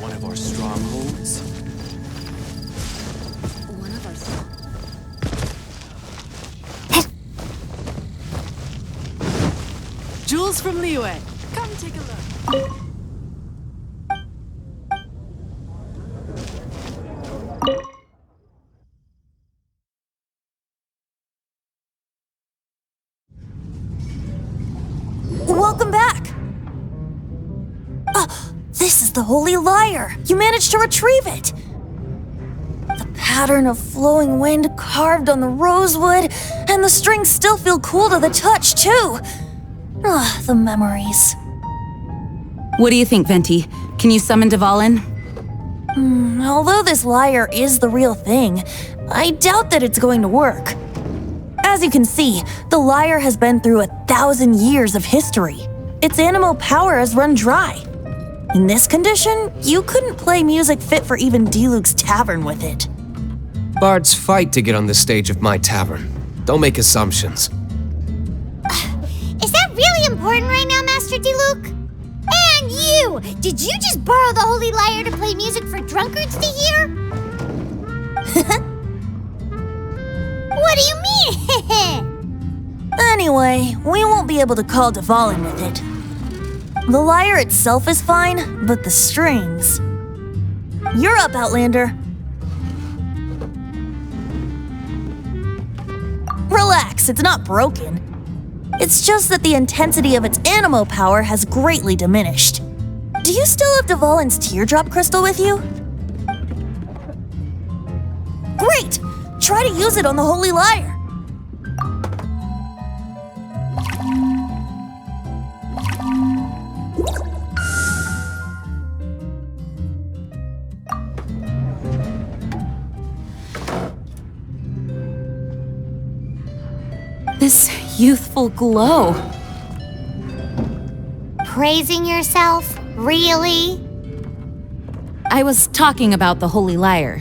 One of our strongholds. Jules from Liyue. Come take a look. Welcome back! This is the Holy Lyre! You managed to retrieve it! The pattern of flowing wind carved on the rosewood, and the strings still feel cool to the touch, too! The memories. What do you think, Venti? Can you summon Dvalin? Although this lyre is the real thing, I doubt that it's going to work. As you can see, the lyre has been through 1,000 years of history. Its animal power has run dry. In this condition, you couldn't play music fit for even Diluc's tavern with it. Bards fight to get on the stage of my tavern. Don't make assumptions. Is that really important right now, Master Diluc? And you! Did you just borrow the Holy Lyre to play music for drunkards to hear? What do you mean? Anyway, we won't be able to call Dvalin with it. The lyre itself is fine, but the strings... You're up, Outlander. Relax, it's not broken. It's just that the intensity of its animo power has greatly diminished. Do you still have Dvalin's teardrop crystal with you? Great! Try to use it on the Holy Lyre. This youthful glow. Praising yourself? Really? I was talking about the Holy Lyre.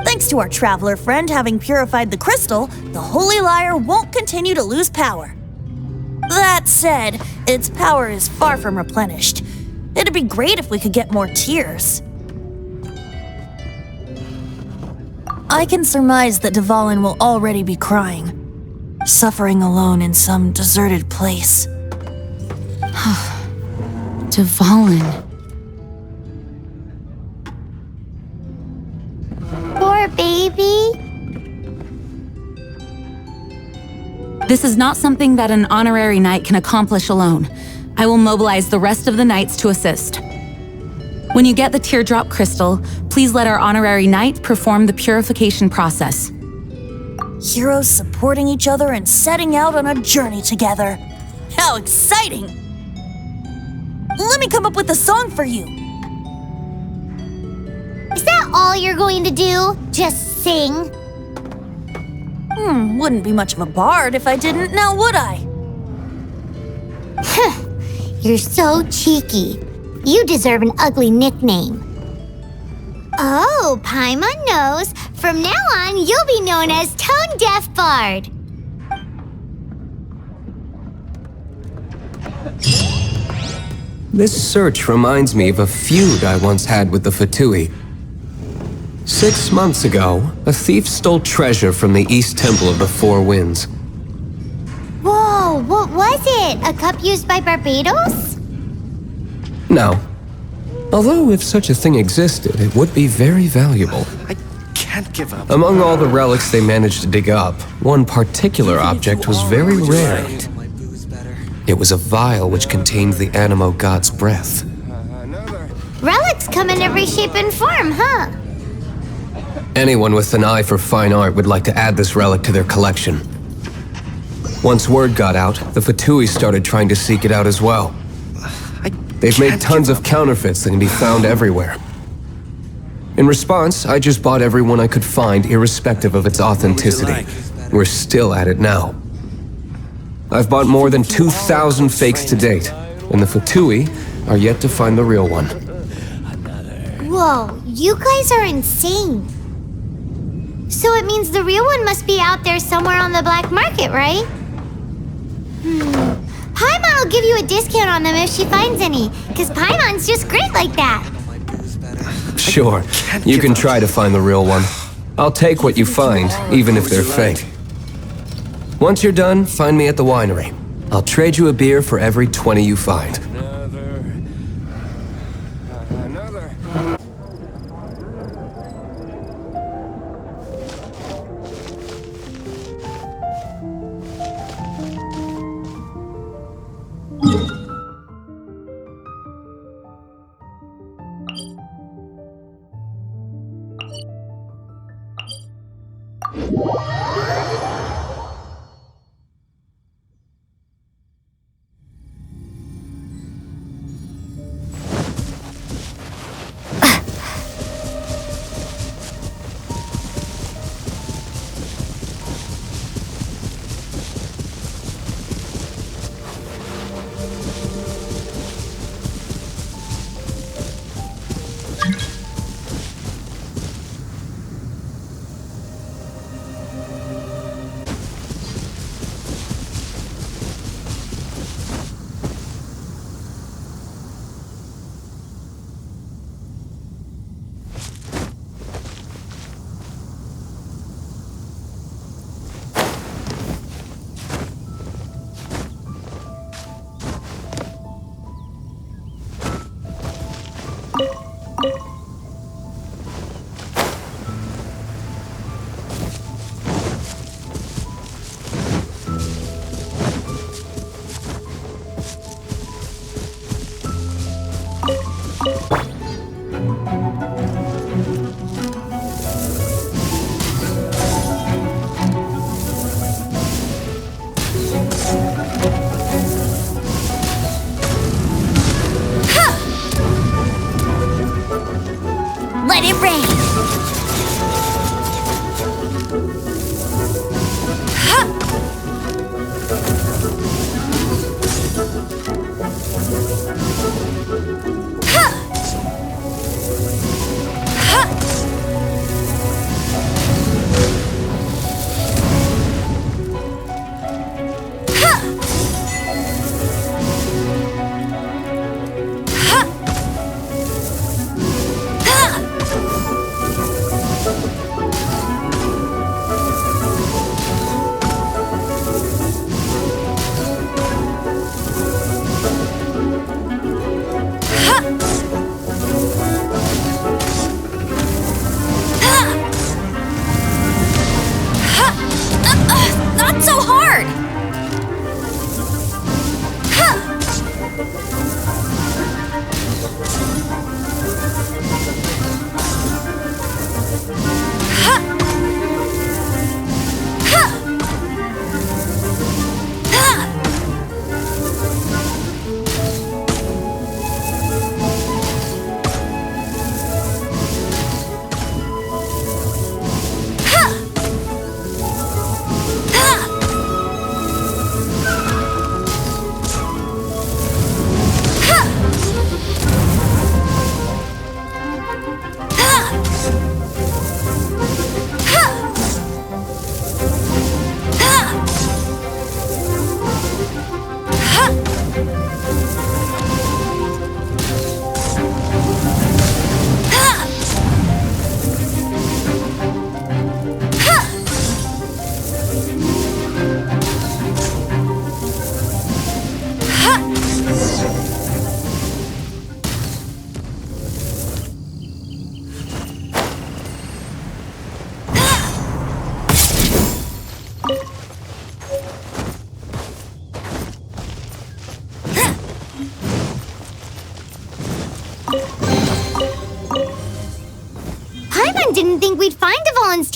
Thanks to our traveler friend having purified the crystal, the Holy Lyre won't continue to lose power. That said, its power is far from replenished. It'd be great if we could get more tears. I can surmise that Dvalin will already be crying, suffering alone in some deserted place. Dvalin. Poor baby. This is not something that an honorary knight can accomplish alone. I will mobilize the rest of the knights to assist. When you get the teardrop crystal, please let our honorary knight perform the purification process. Heroes supporting each other and setting out on a journey together. How exciting! Let me come up with a song for you. Is that all you're going to do? Just sing? Wouldn't be much of a bard if I didn't, now would I? You're so cheeky. You deserve an ugly nickname. Oh, Paimon knows. From now on, you'll be known as Tone Deaf Bard. This search reminds me of a feud I once had with the Fatui. 6 months ago, a thief stole treasure from the East Temple of the Four Winds. Whoa, what was it? A cup used by Barbados? No. Although if such a thing existed, it would be very valuable. I can't give up. Among all the relics they managed to dig up, one particular object was very rare. It was a vial which contained the Animo god's breath. Relics come in every shape and form, huh? Anyone with an eye for fine art would like to add this relic to their collection. Once word got out, the Fatui started trying to seek it out as well. They've made tons of counterfeits that can be found everywhere. In response, I just bought every one I could find, irrespective of its authenticity. We're still at it now. I've bought more than 2,000 fakes to date, and the Fatui are yet to find the real one. Whoa, you guys are insane. So it means the real one must be out there somewhere on the black market, right? Paimon will give you a discount on them if she finds any, because Paimon's just great like that. Sure, you can try to find the real one. I'll take what you find, even if they're fake. Once you're done, find me at the winery. I'll trade you a beer for every 20 you find. Let it rain!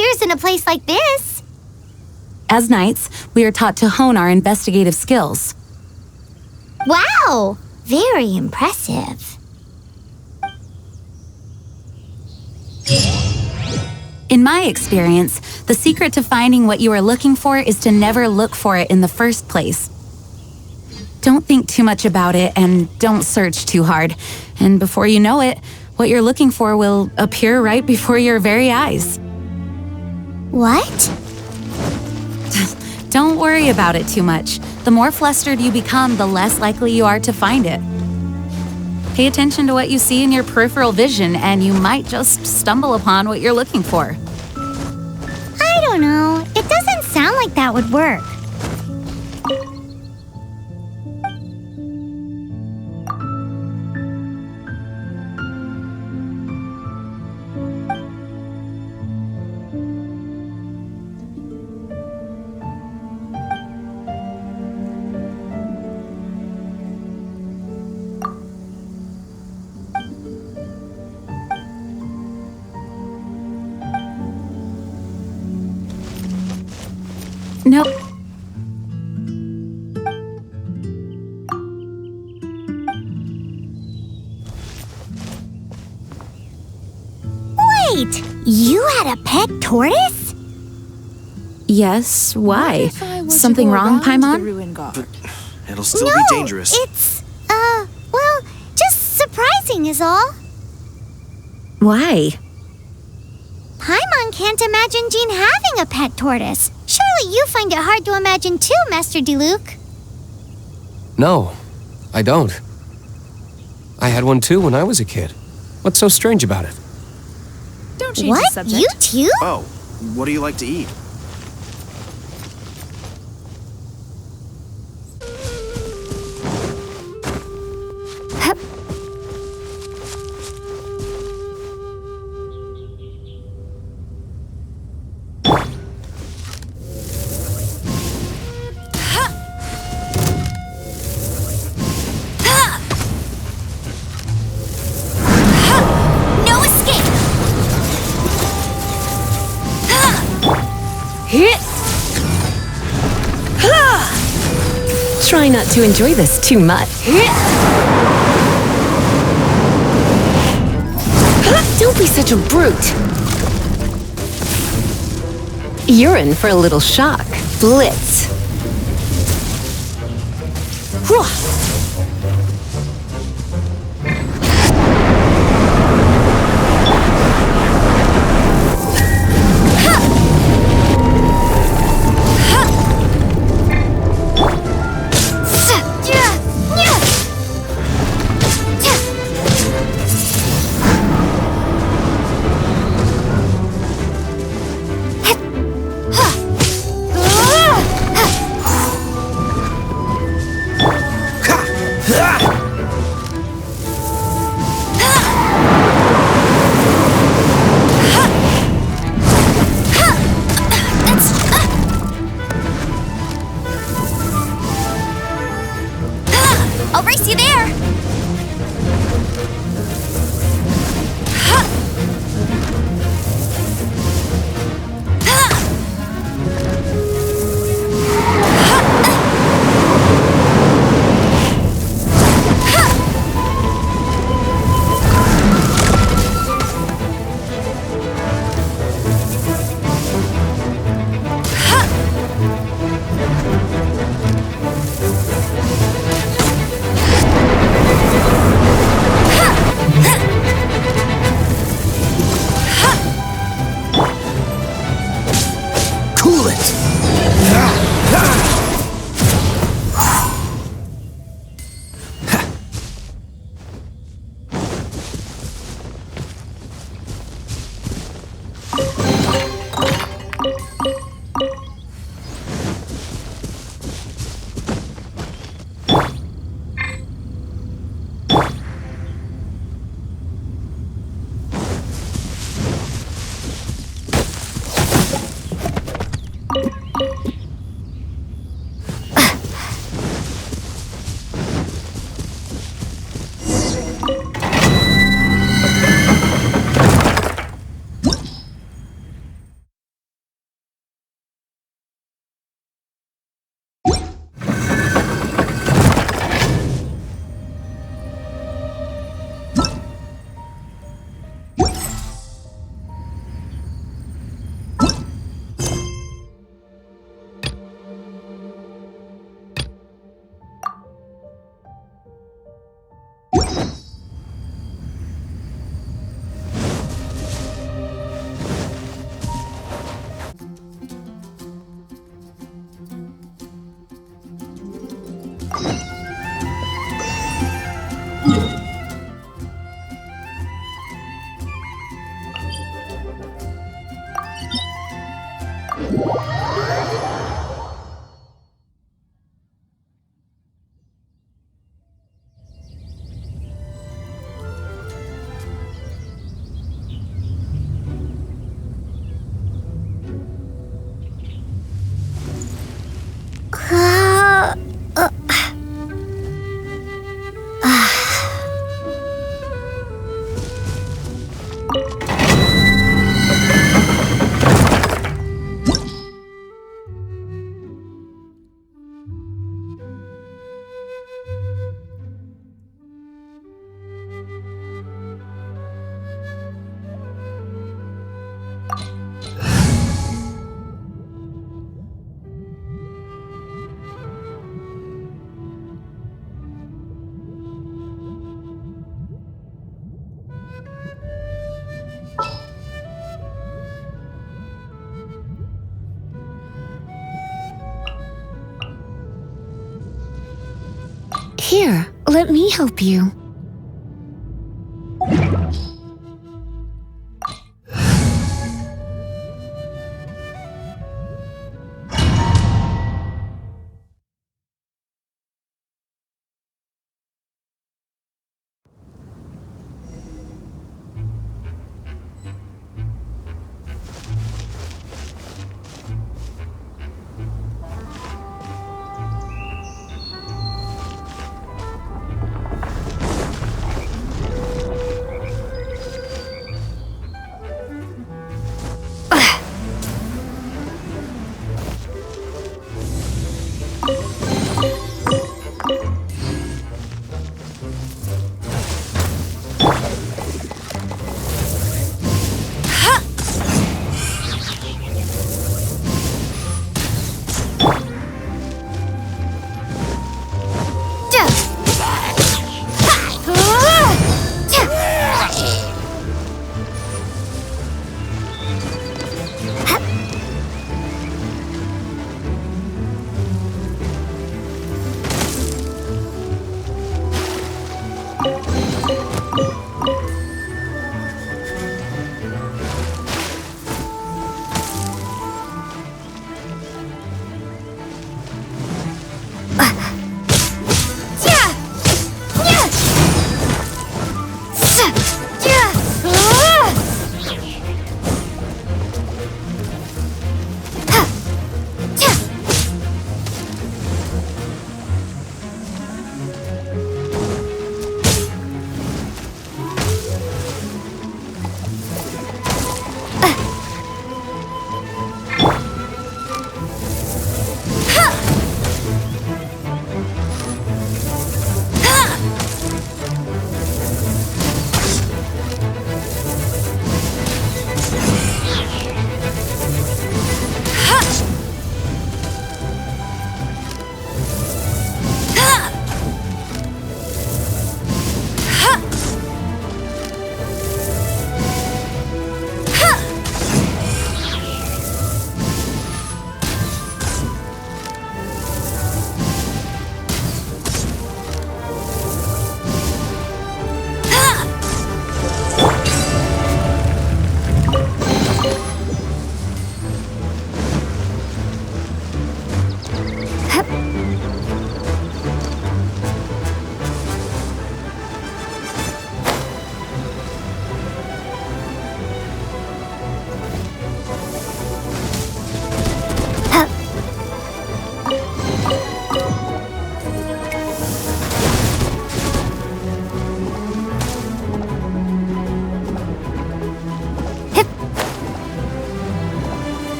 appears in a place like this. As knights, we are taught to hone our investigative skills. Wow! Very impressive. In my experience, the secret to finding what you are looking for is to never look for it in the first place. Don't think too much about it and don't search too hard. And before you know it, what you're looking for will appear right before your very eyes. What? Don't worry about it too much. The more flustered you become, the less likely you are to find it. Pay attention to what you see in your peripheral vision, and you might just stumble upon what you're looking for. I don't know. It doesn't sound like that would work. Nope. Wait! You had a pet tortoise? Yes, why? Something wrong, Paimon? But it'll still be dangerous. It's, well, just surprising is all. Why? Paimon can't imagine Jean having a pet tortoise. Surely you find it hard to imagine too, Master Diluc. No, I don't. I had one too when I was a kid. What's so strange about it? Don't change What? the subject. You too? Oh, what do you like to eat? No escape! Try not to enjoy this too much. Don't be such a brute. You're in for a little shock. Blitz. I'll race you there! Here, let me help you.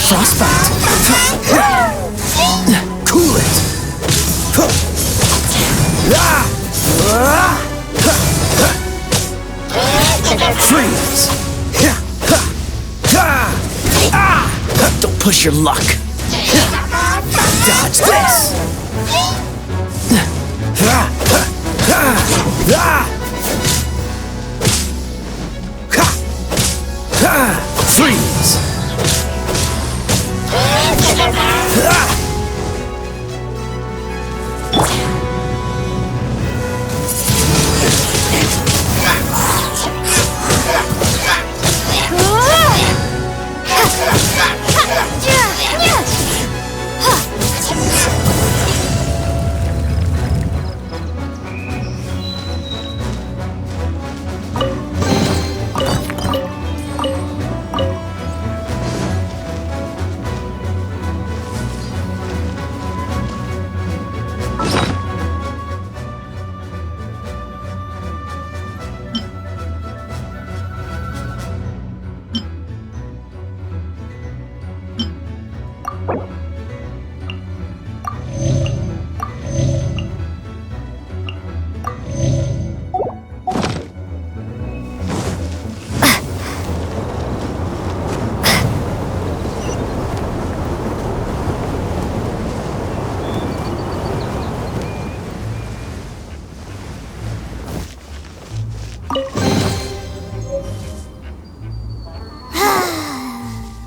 Frostbite! Cool it! Freeze! Don't push your luck! Dodge this! Freeze!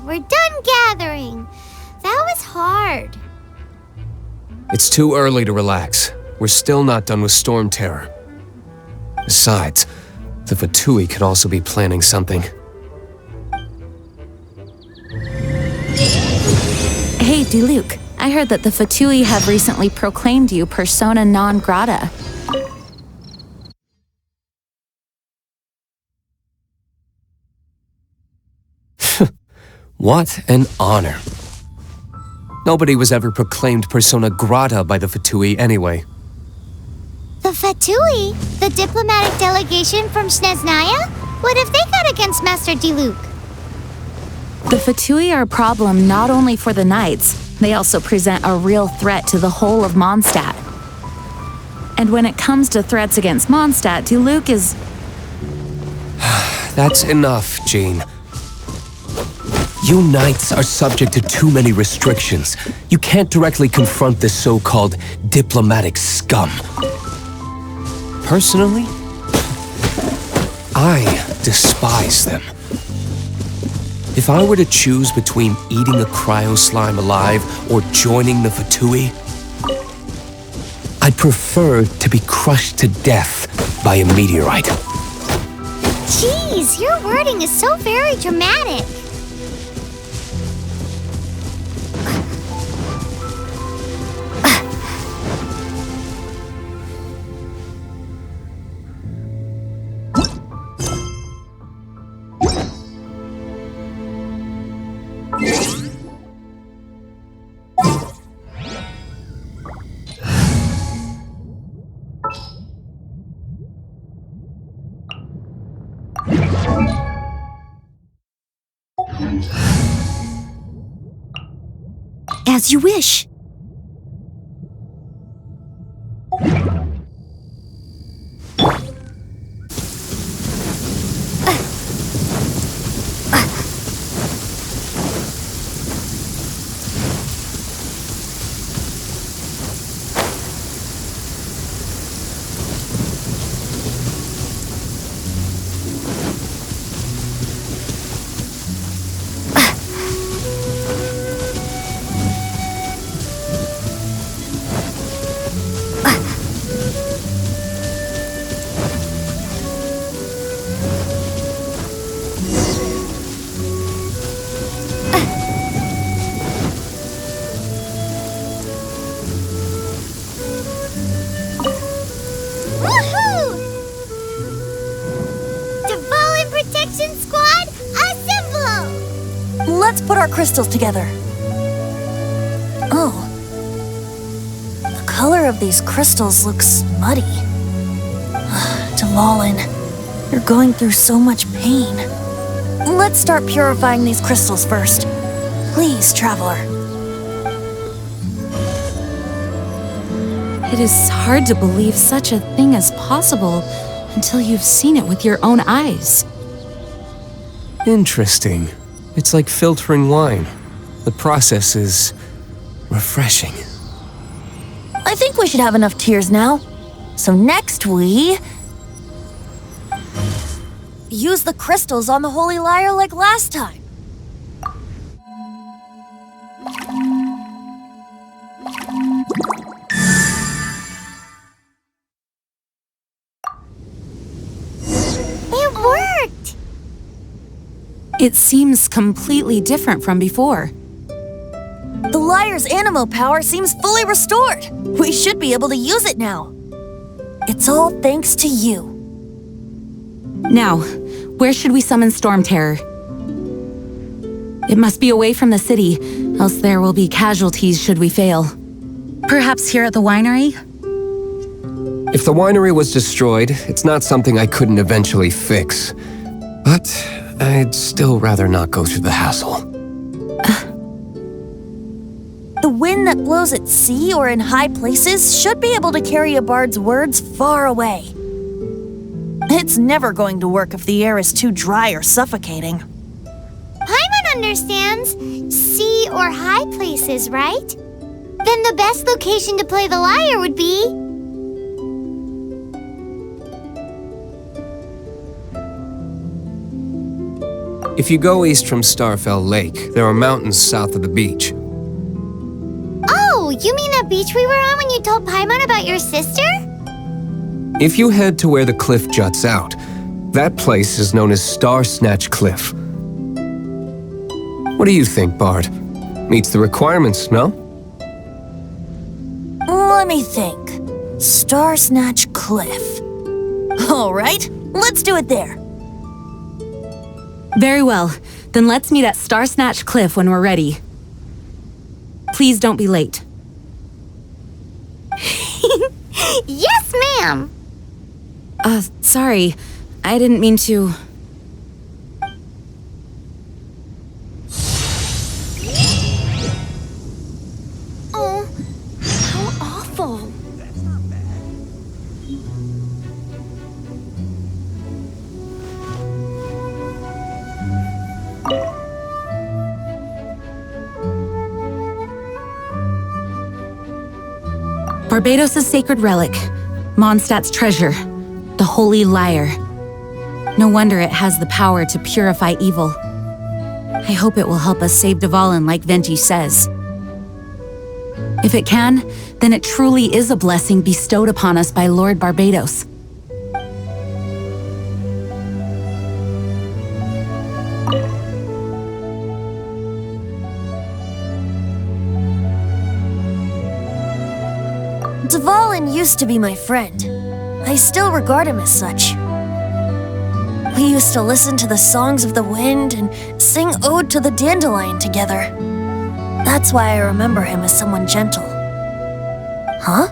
We're done gathering. That was hard. It's too early to relax. We're still not done with Storm Terror. Besides, the Fatui could also be planning something. Hey, Diluc, I heard that the Fatui have recently proclaimed you persona non grata. What an honor. Nobody was ever proclaimed persona grata by the Fatui anyway. The Fatui? The diplomatic delegation from Snezhnaya? What have they got against Master Diluc? The Fatui are a problem not only for the Knights, they also present a real threat to the whole of Mondstadt. And when it comes to threats against Mondstadt, Diluc is... That's enough, Jean. You Knights are subject to too many restrictions. You can't directly confront this so-called diplomatic scum. Personally, I despise them. If I were to choose between eating a cryo-slime alive or joining the Fatui, I'd prefer to be crushed to death by a meteorite. Jeez, your wording is so very dramatic. As you wish. Let's put our crystals together. Oh. The color of these crystals looks muddy. Devalin, you're going through so much pain. Let's start purifying these crystals first. Please, traveler. It is hard to believe such a thing is possible until you've seen it with your own eyes. Interesting. It's like filtering wine. The process is refreshing. I think we should have enough tears now. So next we... use the crystals on the Holy Lyre like last time. It worked! It seems completely different from before. The lyre's animo power seems fully restored. We should be able to use it now. It's all thanks to you. Now, where should we summon Storm Terror? It must be away from the city, else there will be casualties should we fail. Perhaps here at the winery? If the winery was destroyed, it's not something I couldn't eventually fix. But I'd still rather not go through the hassle. The wind that blows at sea or in high places should be able to carry a bard's words far away. It's never going to work if the air is too dry or suffocating. Paimon understands sea or high places, right? Then the best location to play the lyre would be... If you go east from Starfell Lake, there are mountains south of the beach. Oh, you mean that beach we were on when you told Paimon about your sister? If you head to where the cliff juts out, that place is known as Star Snatch Cliff. What do you think, Bard? Meets the requirements, no? Let me think. Star Snatch Cliff. All right, let's do it there. Very well. Then let's meet at Star Snatch Cliff when we're ready. Please don't be late. Yes, ma'am! Sorry. I didn't mean to... Oh, how awful. Barbados' sacred relic, Mondstadt's treasure, the Holy Lyre. No wonder it has the power to purify evil. I hope it will help us save Dvalin like Venti says. If it can, then it truly is a blessing bestowed upon us by Lord Barbados. Dvalin used to be my friend. I still regard him as such. We used to listen to the songs of the wind and sing Ode to the Dandelion together. That's why I remember him as someone gentle. Huh?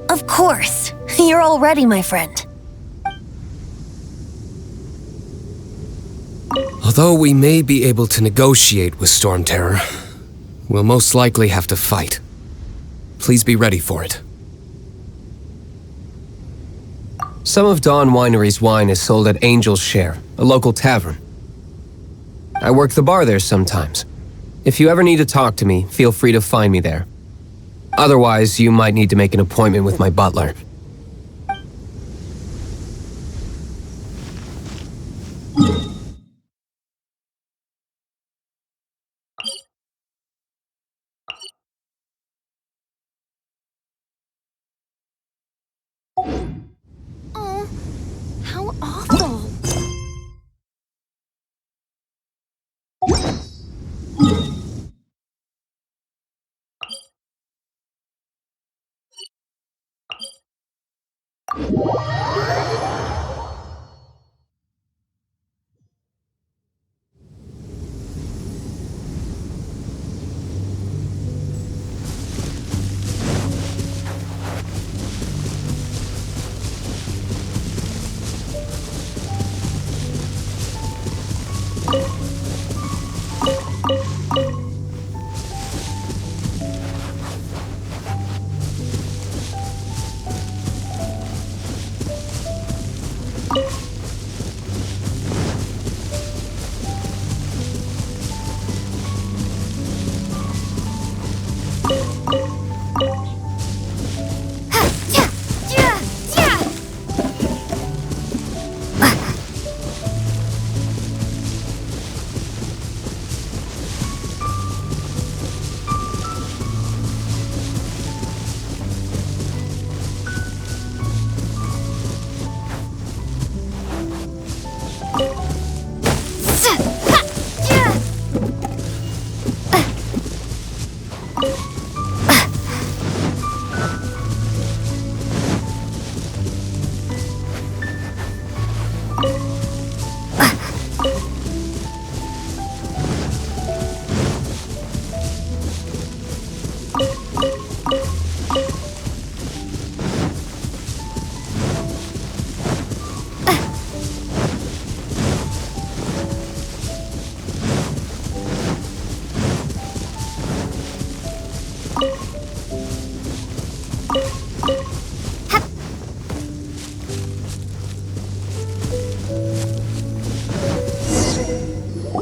Of course. You're already my friend. Although we may be able to negotiate with Storm Terror, we'll most likely have to fight. Please be ready for it. Some of Dawn Winery's wine is sold at Angel's Share, a local tavern. I work the bar there sometimes. If you ever need to talk to me, feel free to find me there. Otherwise, you might need to make an appointment with my butler. Oh, how awful.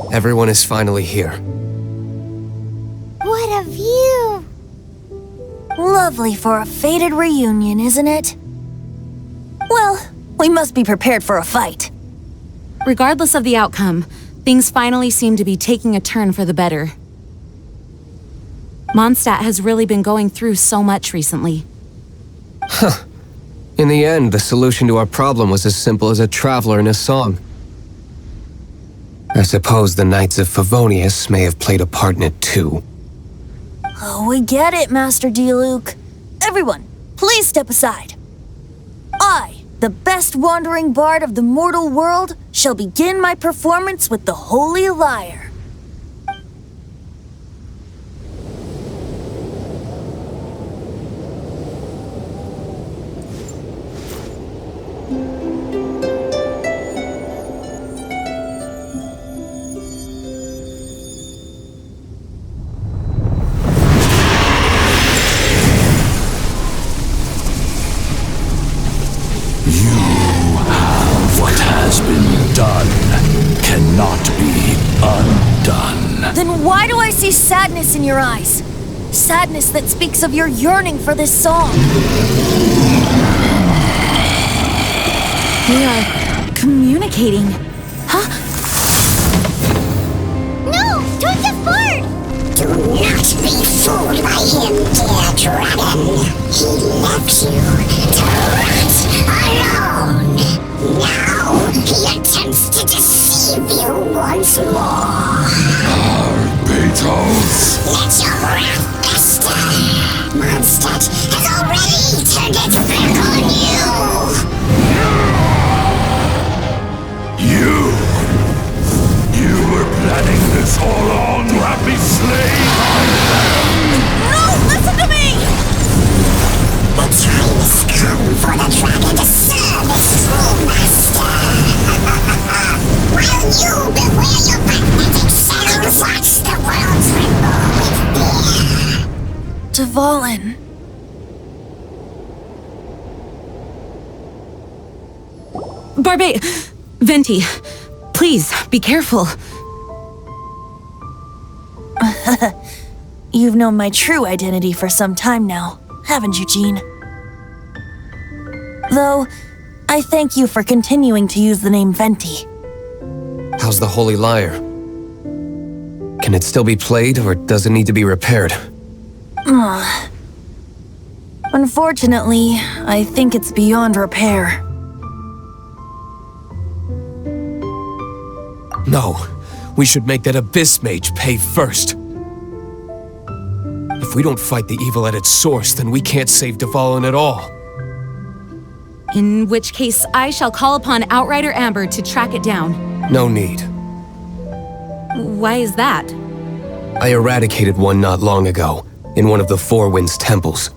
Everyone is finally here. What a view! Lovely for a fated reunion, isn't it? Well, we must be prepared for a fight. Regardless of the outcome, things finally seem to be taking a turn for the better. Mondstadt has really been going through so much recently. Huh. In the end, the solution to our problem was as simple as a traveler in a song. I suppose the Knights of Favonius may have played a part in it too. Oh, we get it, Master Diluc. Everyone, please step aside. I, the best wandering bard of the mortal world, shall begin my performance with the Holy Lyre. Then why do I see sadness in your eyes? Sadness that speaks of your yearning for this song. We are communicating. Huh? No! Don't get bored! Do not be fooled by him, dear dragon. He left you to rot alone. Now he attempts to deceive you once more. Beetles! Let your wrath fester. Mondstadt has already turned its back on You! You were planning this all along to have me slain by them! No! Listen to me! The time has come for the dragon to serve its true master. While you beware your magnetic shadows, watch the world tremble with fear. Dvalin. Venti, please, be careful. You've known my true identity for some time now, haven't you, Jean? Though, I thank you for continuing to use the name Venti. How's the Holy Lyre? Can it still be played, or does it need to be repaired? Unfortunately, I think it's beyond repair. No, we should make that Abyss Mage pay first. If we don't fight the evil at its source, then we can't save Dvalin at all. In which case, I shall call upon Outrider Amber to track it down. No need. Why is that? I eradicated one not long ago, in one of the Four Winds temples.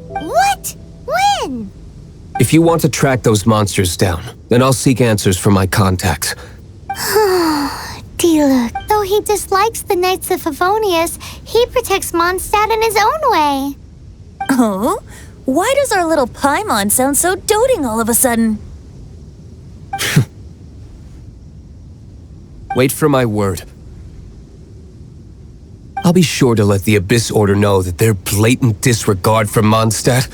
What? When? If you want to track those monsters down, then I'll seek answers from my contacts. Diluc, though he dislikes the Knights of Favonius, he protects Mondstadt in his own way. Oh? Why does our little Paimon sound so doting all of a sudden? Wait for my word. I'll be sure to let the Abyss Order know that their blatant disregard for Mondstadt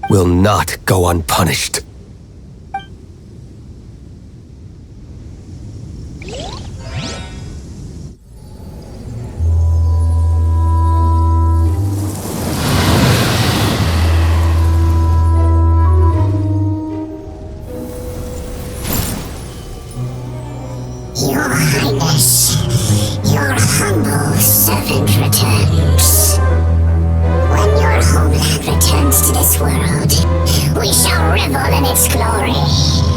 will not go unpunished. Your Highness, your humble servant returns. When your homeland returns to this world, we shall revel in its glory.